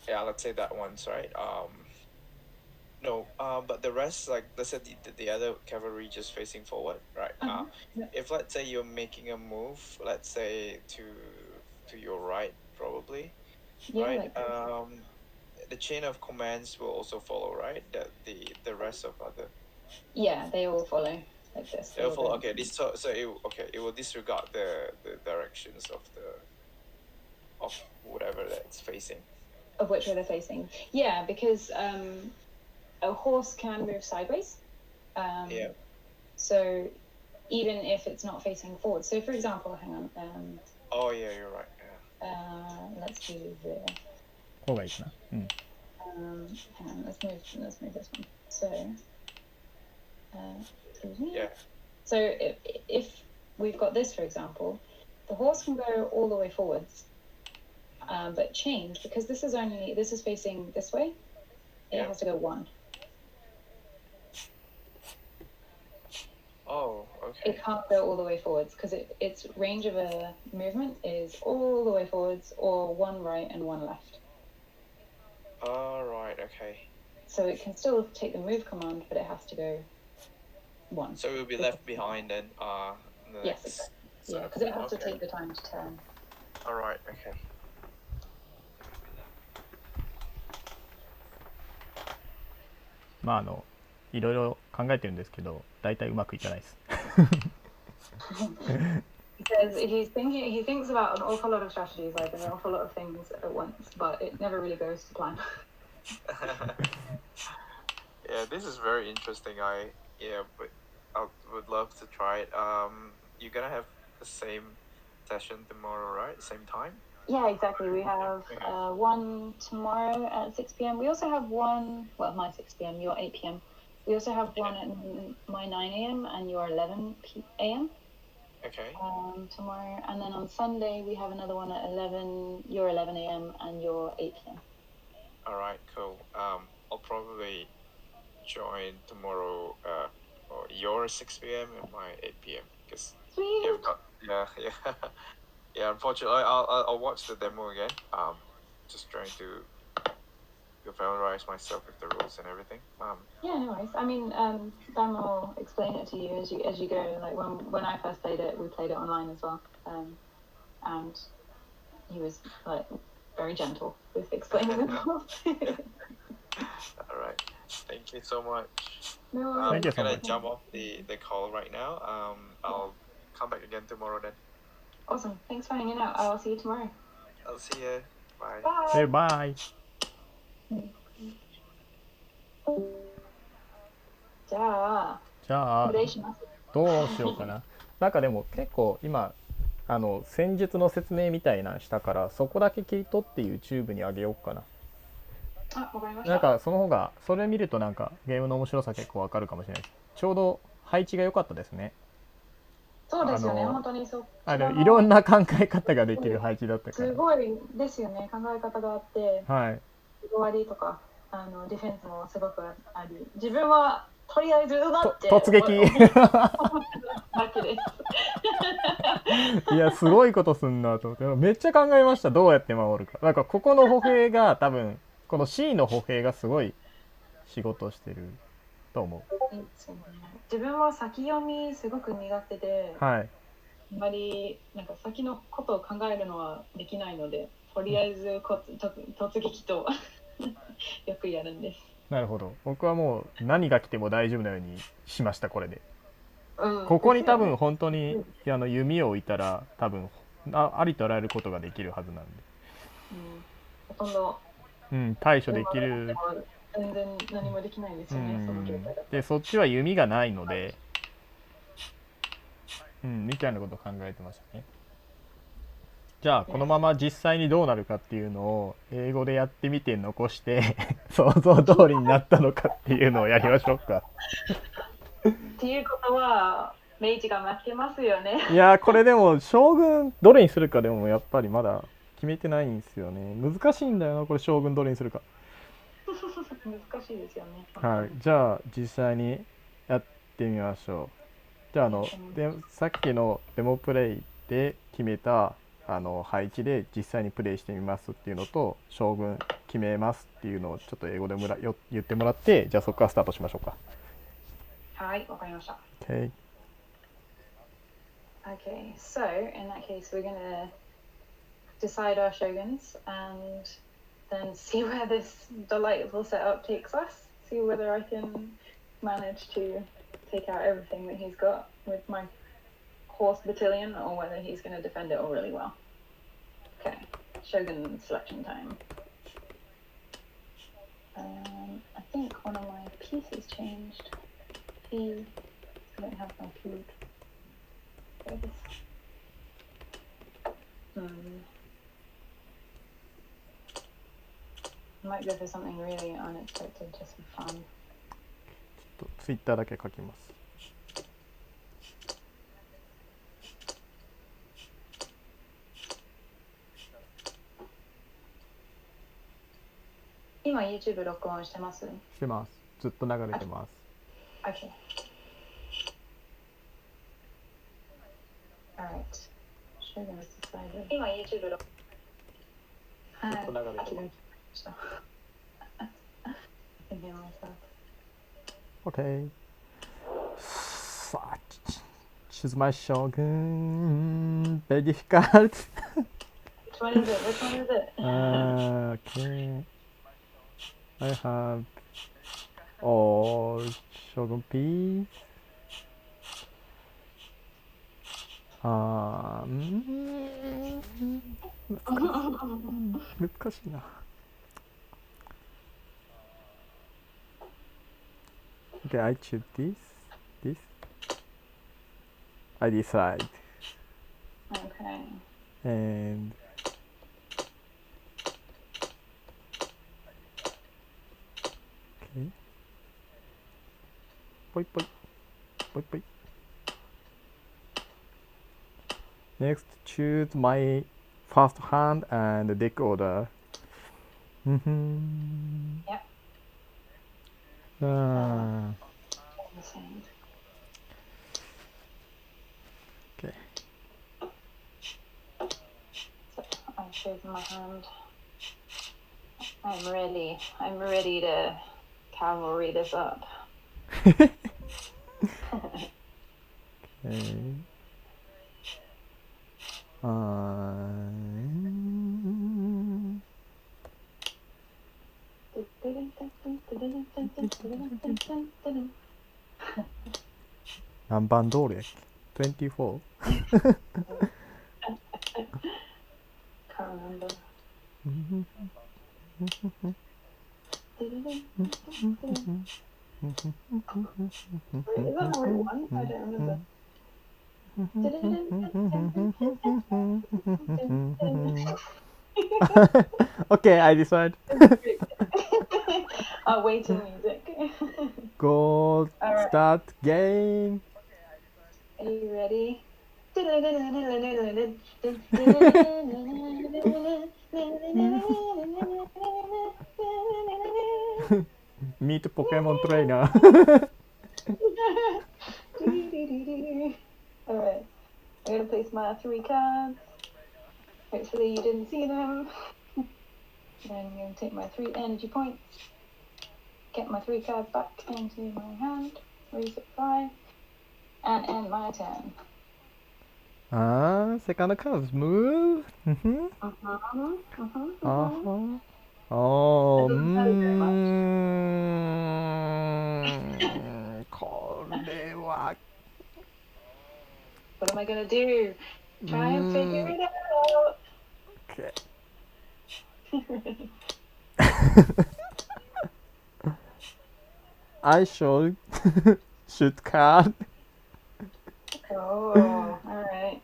Yeah, let's say that one's right. No, but the rest, like let's say the other cavalry just facing forward, right? Yeah. If let's say you're making a move, let's say to your right, probably, Yeah, right? like this. The chain of commands will also follow, right? The rest of other Yeah, they all follow like this. they'll follow. go- Okay, this so it will disregard the directions of whatever that's facing. Of which way they're facing. Yeah, because a horse can move sideways. Yeah. So even if it's not facing forward. So for example, hang on. Oh yeah, you're right. Yeah. Let's do this. こうがいいかな。うん。 Hang on. Let's move this one. So. Excuse me. Yeah. So if we've got this, for example, the horse can go all the way forwards, but change because this is facing this way. It Yeah. has to go one. Oh, okay. It can't go all the way forwards because its range of a movement is all the way forwards or one right and one left. All right. Okay. So it can still take the move command, but it has to go one. So it will be left behind then. The Yes, next exactly. Yeah, setup. because it has to Okay. take the time to turn. All right. Okay. まあいろいろ考えてるんですけど、大体うまくいかないです。 He says he thinks about an awful lot of strategies, like an awful lot of things at once, but it never really goes to plan. Yeah, this is very interesting. But I would love to try it. You're gonna have the same session tomorrow, right? Same time? Yeah, exactly. We have one tomorrow at 6 p.m. We also have one, well, my 6 p.m., your 8 p.m. We also have one at my 9 a.m. and your 11 a.m. Okay. Tomorrow. And then on Sunday, we have another one at 11, your 11 a.m. and your 8 p.m. All right. Cool. I'll probably join tomorrow. Or your 6 p.m. and my 8 p.m. Because Sweet. yeah. Unfortunately, I'll watch the demo again. Just trying to familiarize myself with the rules and everything. Yeah, no worries. I mean, Dan will explain it to you as you go. Like when I first played it, we played it online as well, and he was like very gentle with explaining the rules. All right. Thank you so much. No worries. I'm Thank you so gonna much. jump off the call right now. I'll come back again tomorrow then. Awesome. Thanks for hanging out. I'll see you tomorrow. I'll see you. Bye. Bye. バイ。じゃあ、じゃあプレイします。どうしようかな。なんかでも結構今戦術の説明みたいなのしたから、そこだけ切り取って YouTube に上げようかな。あ、わかりました。なんかその方がそれ見るとなんかゲームの面白さ結構わかるかもしれないです。ちょうど配置が良かったですね。そうですよね、本当にそう。いろんな考え方ができる配置だったから。すごいですよね、考え方があって、はい。終わりとかディフェンスもすごくあり、自分はとりあえず奪って突撃だけです。いやすごいことすんなと思って、めっちゃ考えました。どうやって守るか。なんかここの歩兵が多分この C の歩兵がすごい仕事してると思う。いいですよね。自分は先読みすごく苦手で、はい。あまりなんか先のことを考えるのはできないので、とりあえず突撃とよくやるんです。なるほど。僕はもう何が来ても大丈夫なようにしました、これで。ここに多分本当に弓を置いたら多分ありとあらゆることができるはずなんで、ほとんど対処できる。全然何もできないんですよね、その状態だと。でそっちは弓がないので、みたいなことを考えてましたね。じゃあこのまま実際にどうなるかっていうのを英語でやってみて残して想像通りになったのかっていうのをやりましょうか。っていうことは明治が負けますよね。いやこれでも将軍どれにするかでもやっぱりまだ決めてないんですよね。難しいんだよなこれ、将軍どれにするか。難しいですよね。はい、じゃあ実際にやってみましょう。じゃあさっきのデモプレイで決めた配置で実際にプレイしてみますっていうのと、将軍決めますっていうのをちょっと英語で言ってもらって、じゃあそこからスタートしましょうか。はい、わかりました。Okay. Okay, so in that case, we're gonna decide our shoguns and then see where this delightful setup takes us. See whether I can manage to take out everything that he's got with my horse battalion, or whether he's going to defend it all really well. Okay, shogun selection time. I think one of my pieces changed. I don't have my food. I might go for something really unexpected just for fun. ちょっとツイッターだけ書きます。今 YouTube 録音してます？してます。ずっと流れてます。Okay. Alright. Shogun is decided. 今 YouTube 録音。ずっと流れてます。Thinking of myself. Okay. さあ、choose my shogun. Very difficult. Which one is it? Which one is it? Okay. I have all shogun piece. 難しいな。Okay, I choose this. I decide. Okay. And okay. ぽいぽい。ぽいぽい。Next, choose my first hand and deck order. Yep. Okay. So I've chosen my hand. I'm ready to cavalry this up. Okay.何番通りやっけ ?24? Can't remember. Is that the right one? I don't remember. Okay, I decide. I'll wait till music. Go Alright. start game. Are you ready? Meet Pokemon trainer. Alright, I'm gonna place my 3 cards. Hopefully you didn't see them. Then I'm gonna take my 3 energy points, get my 3 cards back into my hand, reset 5, and end my turn. Second card move. Oh, これは What am I gonna do? Try and figure it out. Okay. I should shoot card Oh, alright.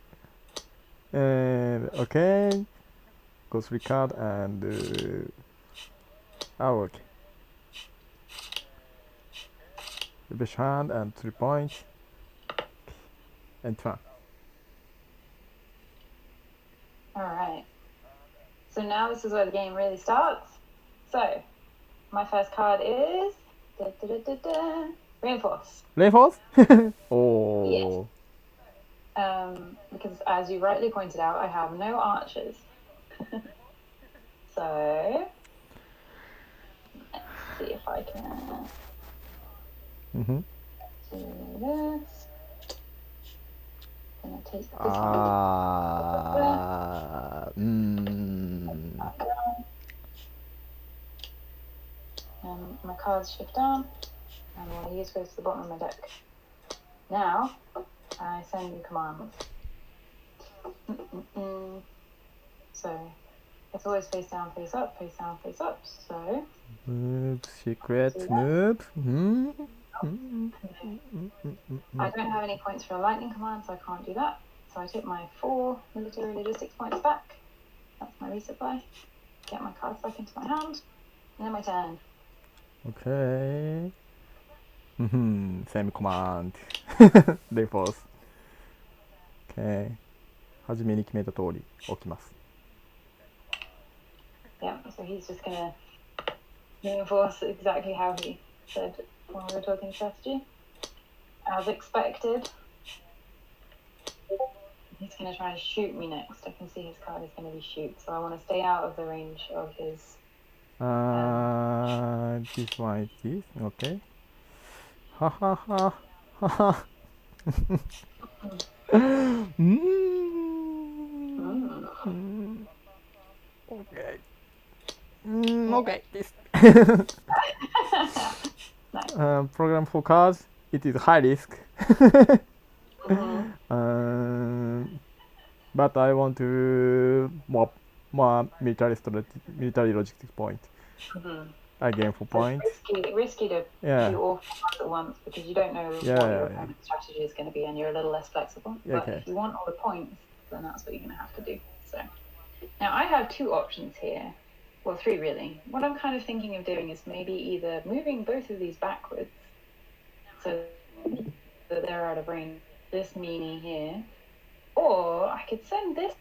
and okay. Go 3 card and okay. Reverse hand and 3 points. And turn. Alright. So now this is where the game really starts. So, my first card is Reinforce. Reinforce? Oh. Yes. Because as you rightly pointed out, I have no archers. So, let's see if I can do this. I'm gonna take this my cards shift down, and I'm gonna use those to the bottom of my deck. Now, I send you commands. So, it's always face down, face up, face down, face up. So, move, secret move. I don't have any points for a lightning command, so I can't do that. So I take my 4 military logistics points back. That's my resupply. Get my cards back into my hand. And then my turn. Okay. Same command. Reinforce. Okay. 初めに決めた通り起きます。Yeah, so he's just gonna reinforce exactly how he said when we were talking strategy. As expected. He's gonna try and shoot me next. I can see his card is gonna be shoot, so I want to stay out of the range of his. This one is this. Okay. Ha ha ha ha ha. Okay. Okay. This. Nice. Program for cards. It is high risk. But I want to more military logistics point. I gain 4 points. It's risky to do all 4 cards at once because you don't know what your opponent's strategy is going to be, and you're a little less flexible. But if you want all the points, then that's what you're going to have to do. So now I have 2 options here. Well, 3 really. What I'm kind of thinking of doing is maybe either moving both of these backwards so that they're out of range, this meanie here, or I could send this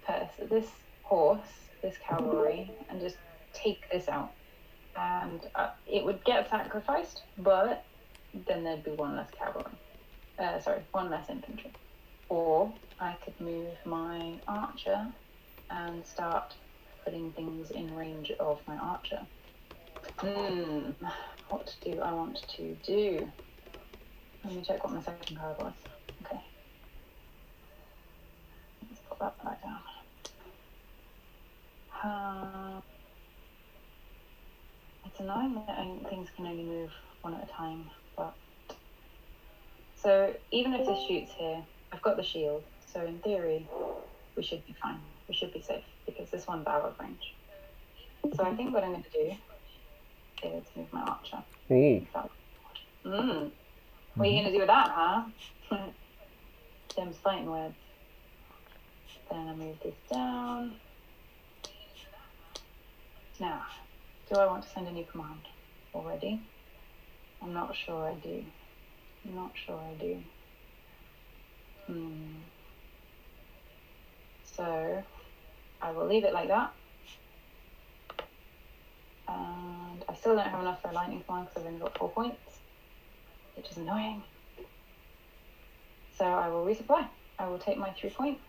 horse, this cavalry, and just take this out. And it would get sacrificed, but then there'd be 1 less cavalry. 1 less infantry. Or I could move my archer and start putting things in range of my archer. What do I want to do? Let me check what my second card was. Okay. Let's put that back down. It's annoying that things can only move 1 at a time, but... So, even if this shoots here, I've got the shield, so in theory, we should be fine. We should be safe, because this one's out of range. So I think what I'm going to do is move my archer. What are you going to do with that, huh? Them's fighting words. Then I move this down. Now, do I want to send a new command already? I'm not sure I do. So, I will leave it like that. And I still don't have enough for a lightning command because I've only got 4 points, which is annoying. So I will resupply. I will take my 3 points,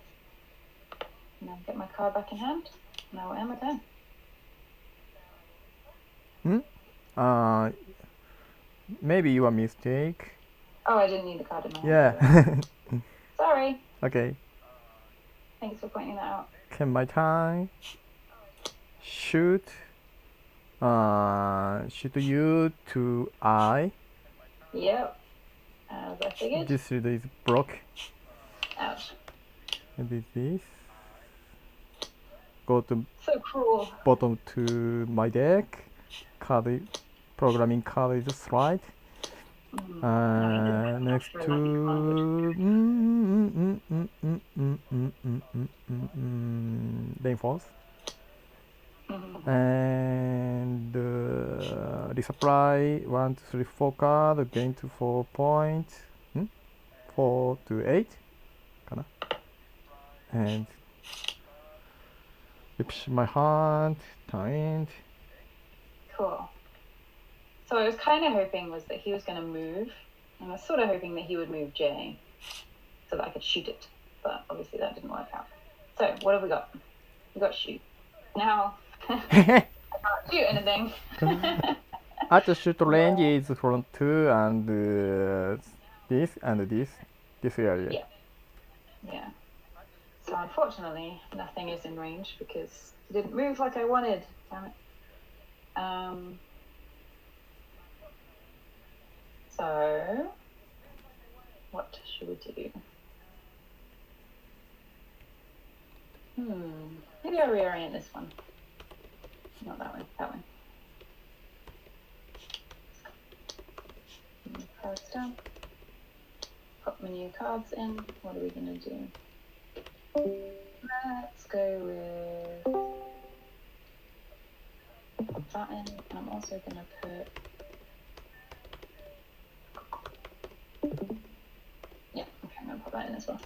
and then get my card back in hand, and I will end my turn. Maybe your mistake. Oh, I didn't need the card in my hand. Yeah. Sorry. Okay. Thanks for pointing that out. Okay, my time. Shoot. Shoot you to I. Yep. As I figured. This shield is broke. Ouch. Edit this. Go to So cruel. bottom to my deck. Card, programming card is slide. Next to reinforce. And resupply 1 to 3 4 card, gain to 4 points. 4 to 8 kana. And reposition my hand, time. Cool. So I was kind of hoping was that he was going to move, and I was sort of hoping that he would move J so that I could shoot it, but obviously that didn't work out. So what have we got? We got shoot. Now I can't shoot anything. Actual shoot range is from 2 and this and this area. Yeah. So unfortunately, nothing is in range because he didn't move like I wanted. Damn it. So what should we do? Maybe I'll reorient this one. Not that one, that one. Cards down. Put my new cards in. What are we gonna do? Let's go with that in. I'm also gonna put okay, I'm gonna put that in as well.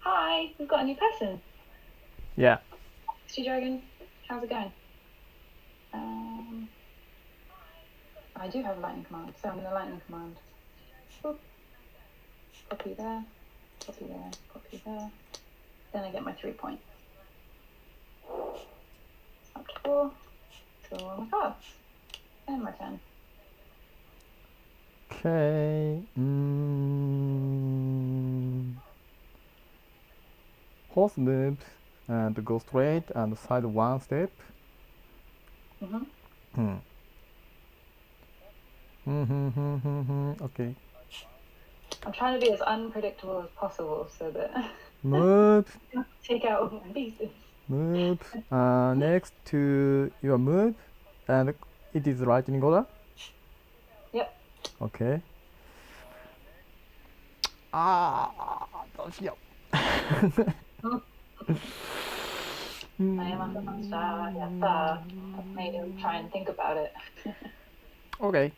Hi, we've got a new person. Yeah. Sea Dragon, how's it going? I do have a lightning command, so I'm going to lightning command. Boop. Copy there, copy there, copy there. Then I get my 3 points. Up to 4. Draw all my cards. And my turn. Okay. Horse moves and go straight and side 1 step. Okay. I'm trying to be as unpredictable as possible so that Move. take out all my pieces. Move. Next to your move, and it is lightning order. Yep. Okay. どうしよう。悩ませました。やった。I've made him try and think about it. Okay.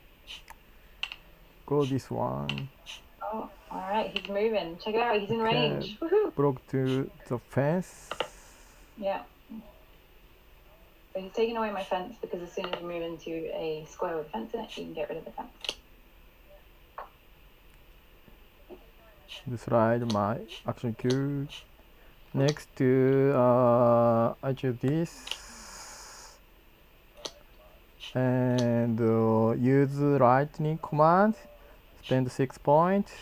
Go this one. Oh, alright, he's moving. Check it out, he's in range. Woohoo! Block to the fence. Yeah. So he's taking away my fence because as soon as you move into a square with a fence in it, you can get rid of the fence. Slide my action queue. Next to I choose this and use lightning command. Spend 6 points.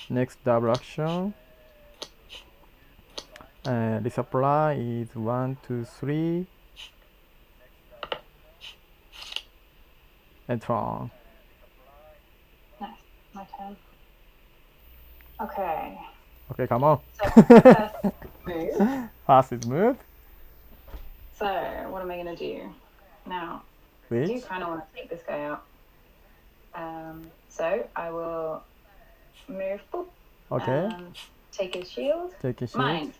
Next double action. Resupply is 1, 2, 3. And turn. Nice, my turn. Okay. Okay, come on. So first move. First is move. So what am I gonna do now? I Which? do kind of want to take this guy out. So I will move. Boop, Okay. take his shield. Take a shield. Mine.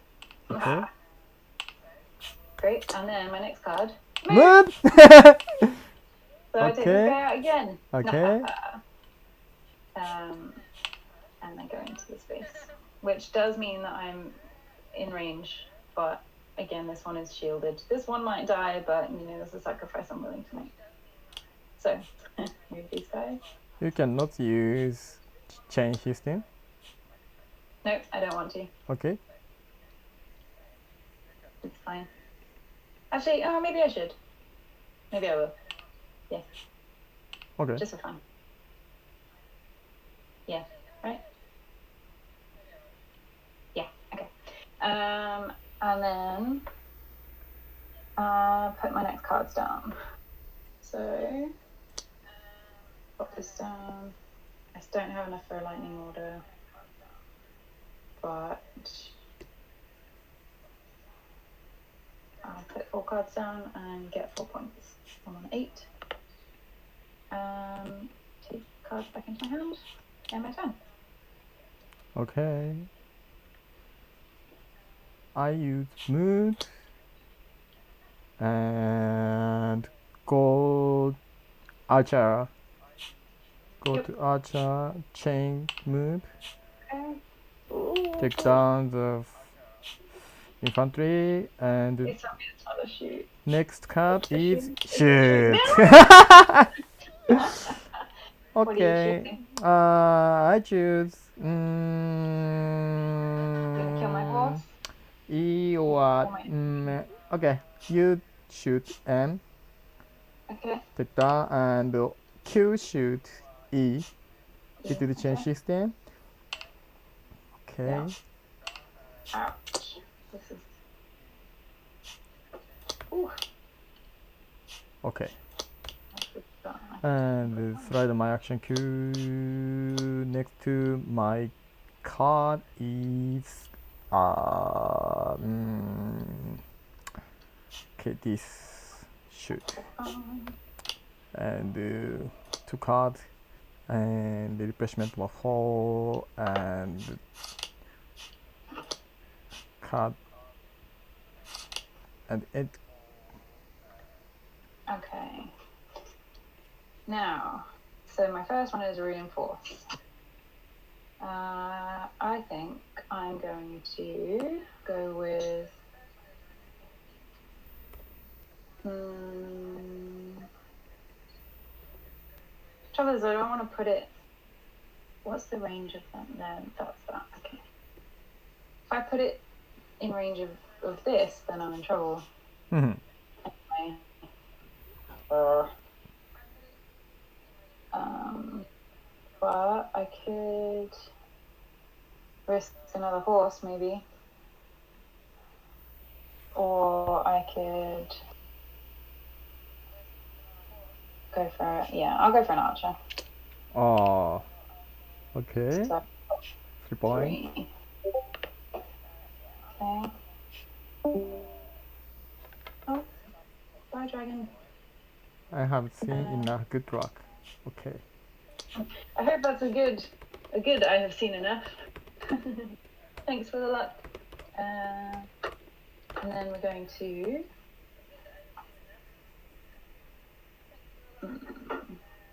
Okay. Great. And then my next card. Move. So I take this guy out again. Okay. And then go into the space, which does mean that I'm in range, but again, this one is shielded. This one might die, but you know, there's a sacrifice I'm willing to make. So, move these guys. You cannot use chain system. Nope, I don't want to. Okay. It's fine. Actually, maybe I should. Maybe I will. Yeah. Okay. Just for fun. Yeah, right? Yeah, okay. And then put my next cards down. So put this down. I just don't have enough for a lightning order, but I'll put 4 cards down and get 4 points. I'm on 8. Take cards back into my hand. And my turn. Okay. I use move and go archer. Go Yep. to archer, chain move, Okay. Ooh. take down the infantry, and Please tell me it's not a shoot. next card is Shoot. shoot. What are you Okay. shooting? I choose. Gonna kill my horse? E or okay. You shoot M. Okay. Take down and Q shoot E. It will change Okay. system. Okay. Yeah. Ouch. This is. Ooh. Okay. That's good stuff. And slide my action queue next to my card is okay, this shoot and 2 cards and the replacement was 4 and card and it. Okay. Now, so my first one is reinforce. I think I'm going to go with trouble is I don't want to put it. What's the range of them? No, that's that. Okay. If I put it in range of this, then I'm in trouble. Mhm. Anyway. But I could risk another horse, maybe. Or I could go for I'll go for an archer. Oh, okay. So 3 points. 3. Okay. Oh, bye dragon. I have seen enough. Good luck. Okay. I hope that's a good I have seen enough. Thanks for the luck. And then we're going to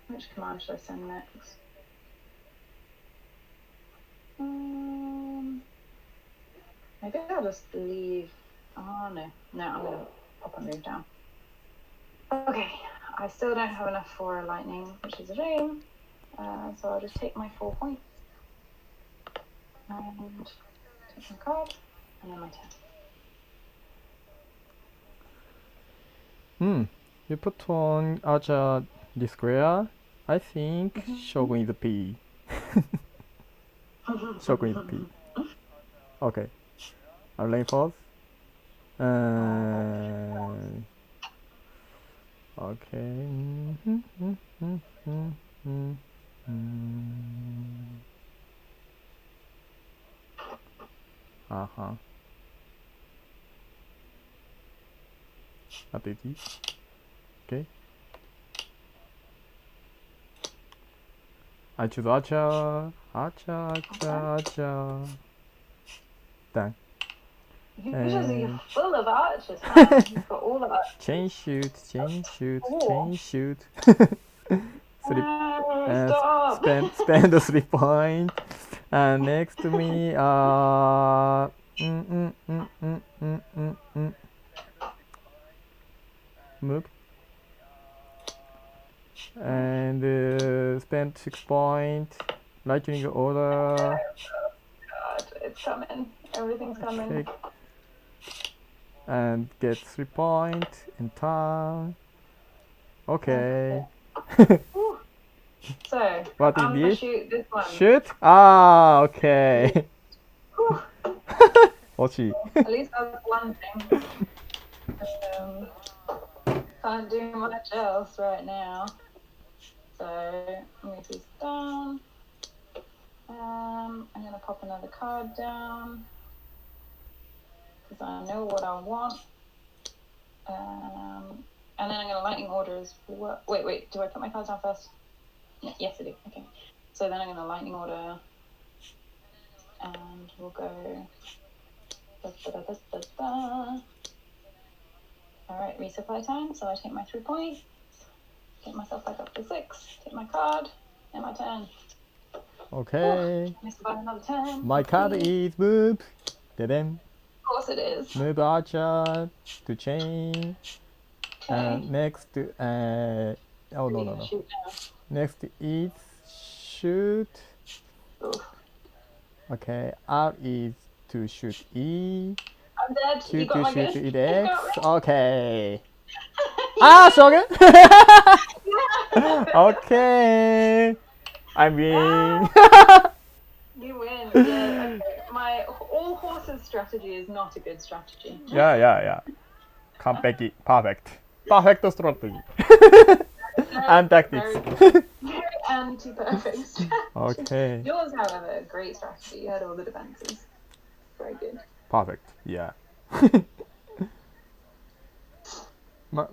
which command should I send next? Maybe I'll just leave. Oh no, I'm gonna pop a move down. Okay, I still don't have enough for a lightning, which is a shame. So I'll just take my 4 points and take my card and then my turn. You put on Archer this square. I think Shogun is a P. Shogun is a P. Okay. I'll reinforce. Okay. What is it? Okay. I choose Archer. Done. You're full of archers, huh? You've got all of us. Chain shoot. Oh. Stop. Stop. Spend the 3 points. And next to me, move. And spend 6 points. Lightning order. God, it's coming. Everything's coming. Take. And get 3 points in time. Okay. So, What is I'm gonna this? shoot this one. Shoot? Ah, okay. 惜しい。 At least that's one thing. Can't do much else right now. So, move this down. another card down because I know what I want. And then I'm going to lightning order as well. Wait, do I put my cards down first? Yes, I do. Okay. So then I'm going to lightning order. And we'll go. Alright, resupply time. So I take my 3 points. Get myself back up to 6. Take my card. And my turn. Okay. Missed by another turn. My card is move. Of course it is. Move archer to chain. Okay. Next, oh no. Shoot now. Next is shoot. Oof. Okay, R is to shoot E. I'm dead. Q You got to my shoot good. E You got X. me. Okay. Shogun. Okay. I mean. You win. Yeah. Okay. My all horses strategy is not a good strategy. Yeah. 完璧。Perfect. Perfect strategy. And tactics. Very anti-perfect strategy. Okay. Yours, however, great strategy. You had all the defenses. Very good. Perfect. Yeah.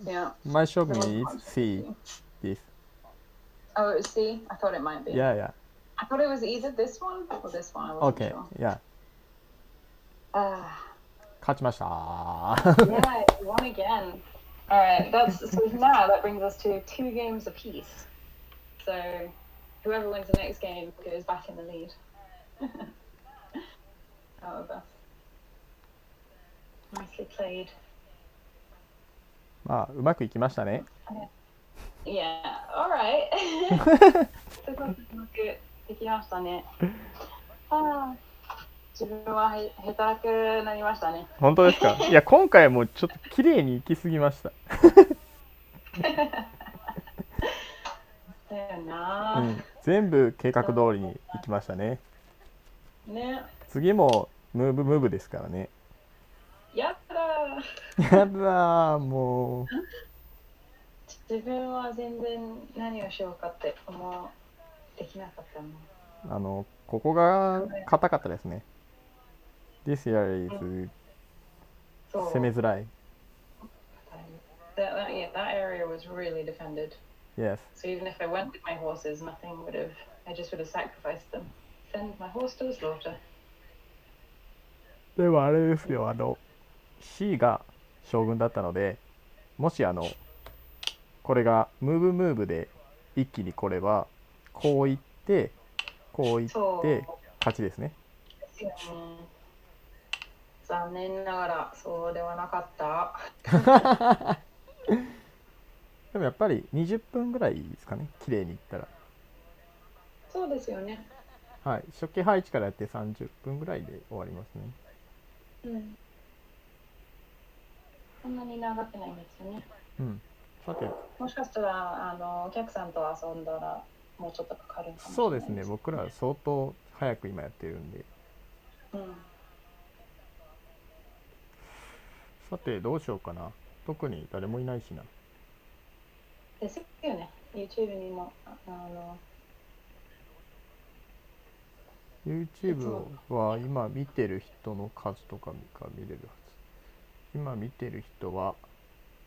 Yeah. My shogun is C. This. Oh, it was C? I thought it might be. Yeah. I thought it was either this one or this one. I wasn't Okay. sure. Yeah. 勝ちました。 Yeah, you won again. Alright, so now that brings us to 2 games apiece. So whoever wins the next game goes back in the lead. However. Nicely played. まあ、うまくいきましたね。Yeah, alright. すごくうまくできましたね。自分は下手くなりましたね。本当ですか？いや、今回もちょっと綺麗に行き過ぎました。だよな、全部計画通りに行きましたね。ね。次もムーブですからね。やったやだもう。自分は全然何をしようかってできなかったの。ここが硬かったですね。This area is 攻めづらい。That area was really defended. Yes. So even if I went with my horses, nothing would have. I just would have sacrificed them. Send my horse to the slaughter. でもあれですよ、C が将軍だったので、もしこれがムーブで一気に来れば、こういって勝ちですね。残念ながらそうではなかった。でもやっぱり20分ぐらいですかね、綺麗にいったら。そうですよね。はい、初期配置からやって30分ぐらいで終わりますね。そんなに長くないんですよね。さて、もしかしたらお客さんと遊んだらもうちょっとかかるかもしれない。そうですね、僕ら相当早く今やってるんで。さて、どうしようかな。特に誰もいないしな。ですよね。YouTube にもYouTube は今見てる人の数とかが見れるはず。今見てる人は、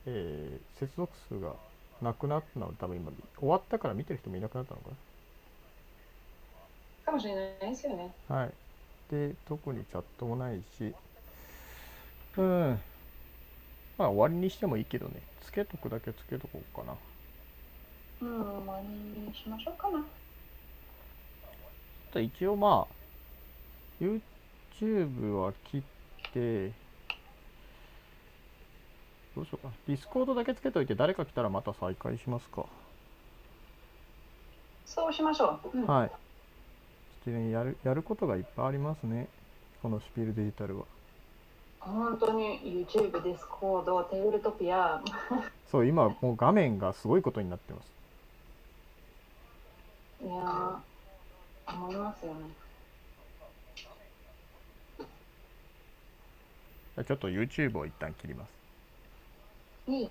接続数がなくなったのは多分今終わったから見てる人もいなくなったのかな。かもしれないですよね。はい。で、特にチャットもないし、まあ終わりにしてもいいけどね。つけとくだけつけとこうかな。終わりにしましょうかな。一応まあ YouTube は切ってどうしようか。Discord だけつけといて誰か来たらまた再開しますか。そうしましょう。はい。ちょっとね、やることがいっぱいありますね、このスピールデジタルは。本当に YouTube、Discord、テーブルトピア。そう、今もう画面がすごいことになってます。いや思いますよね。ちょっと YouTube を一旦切ります。いい。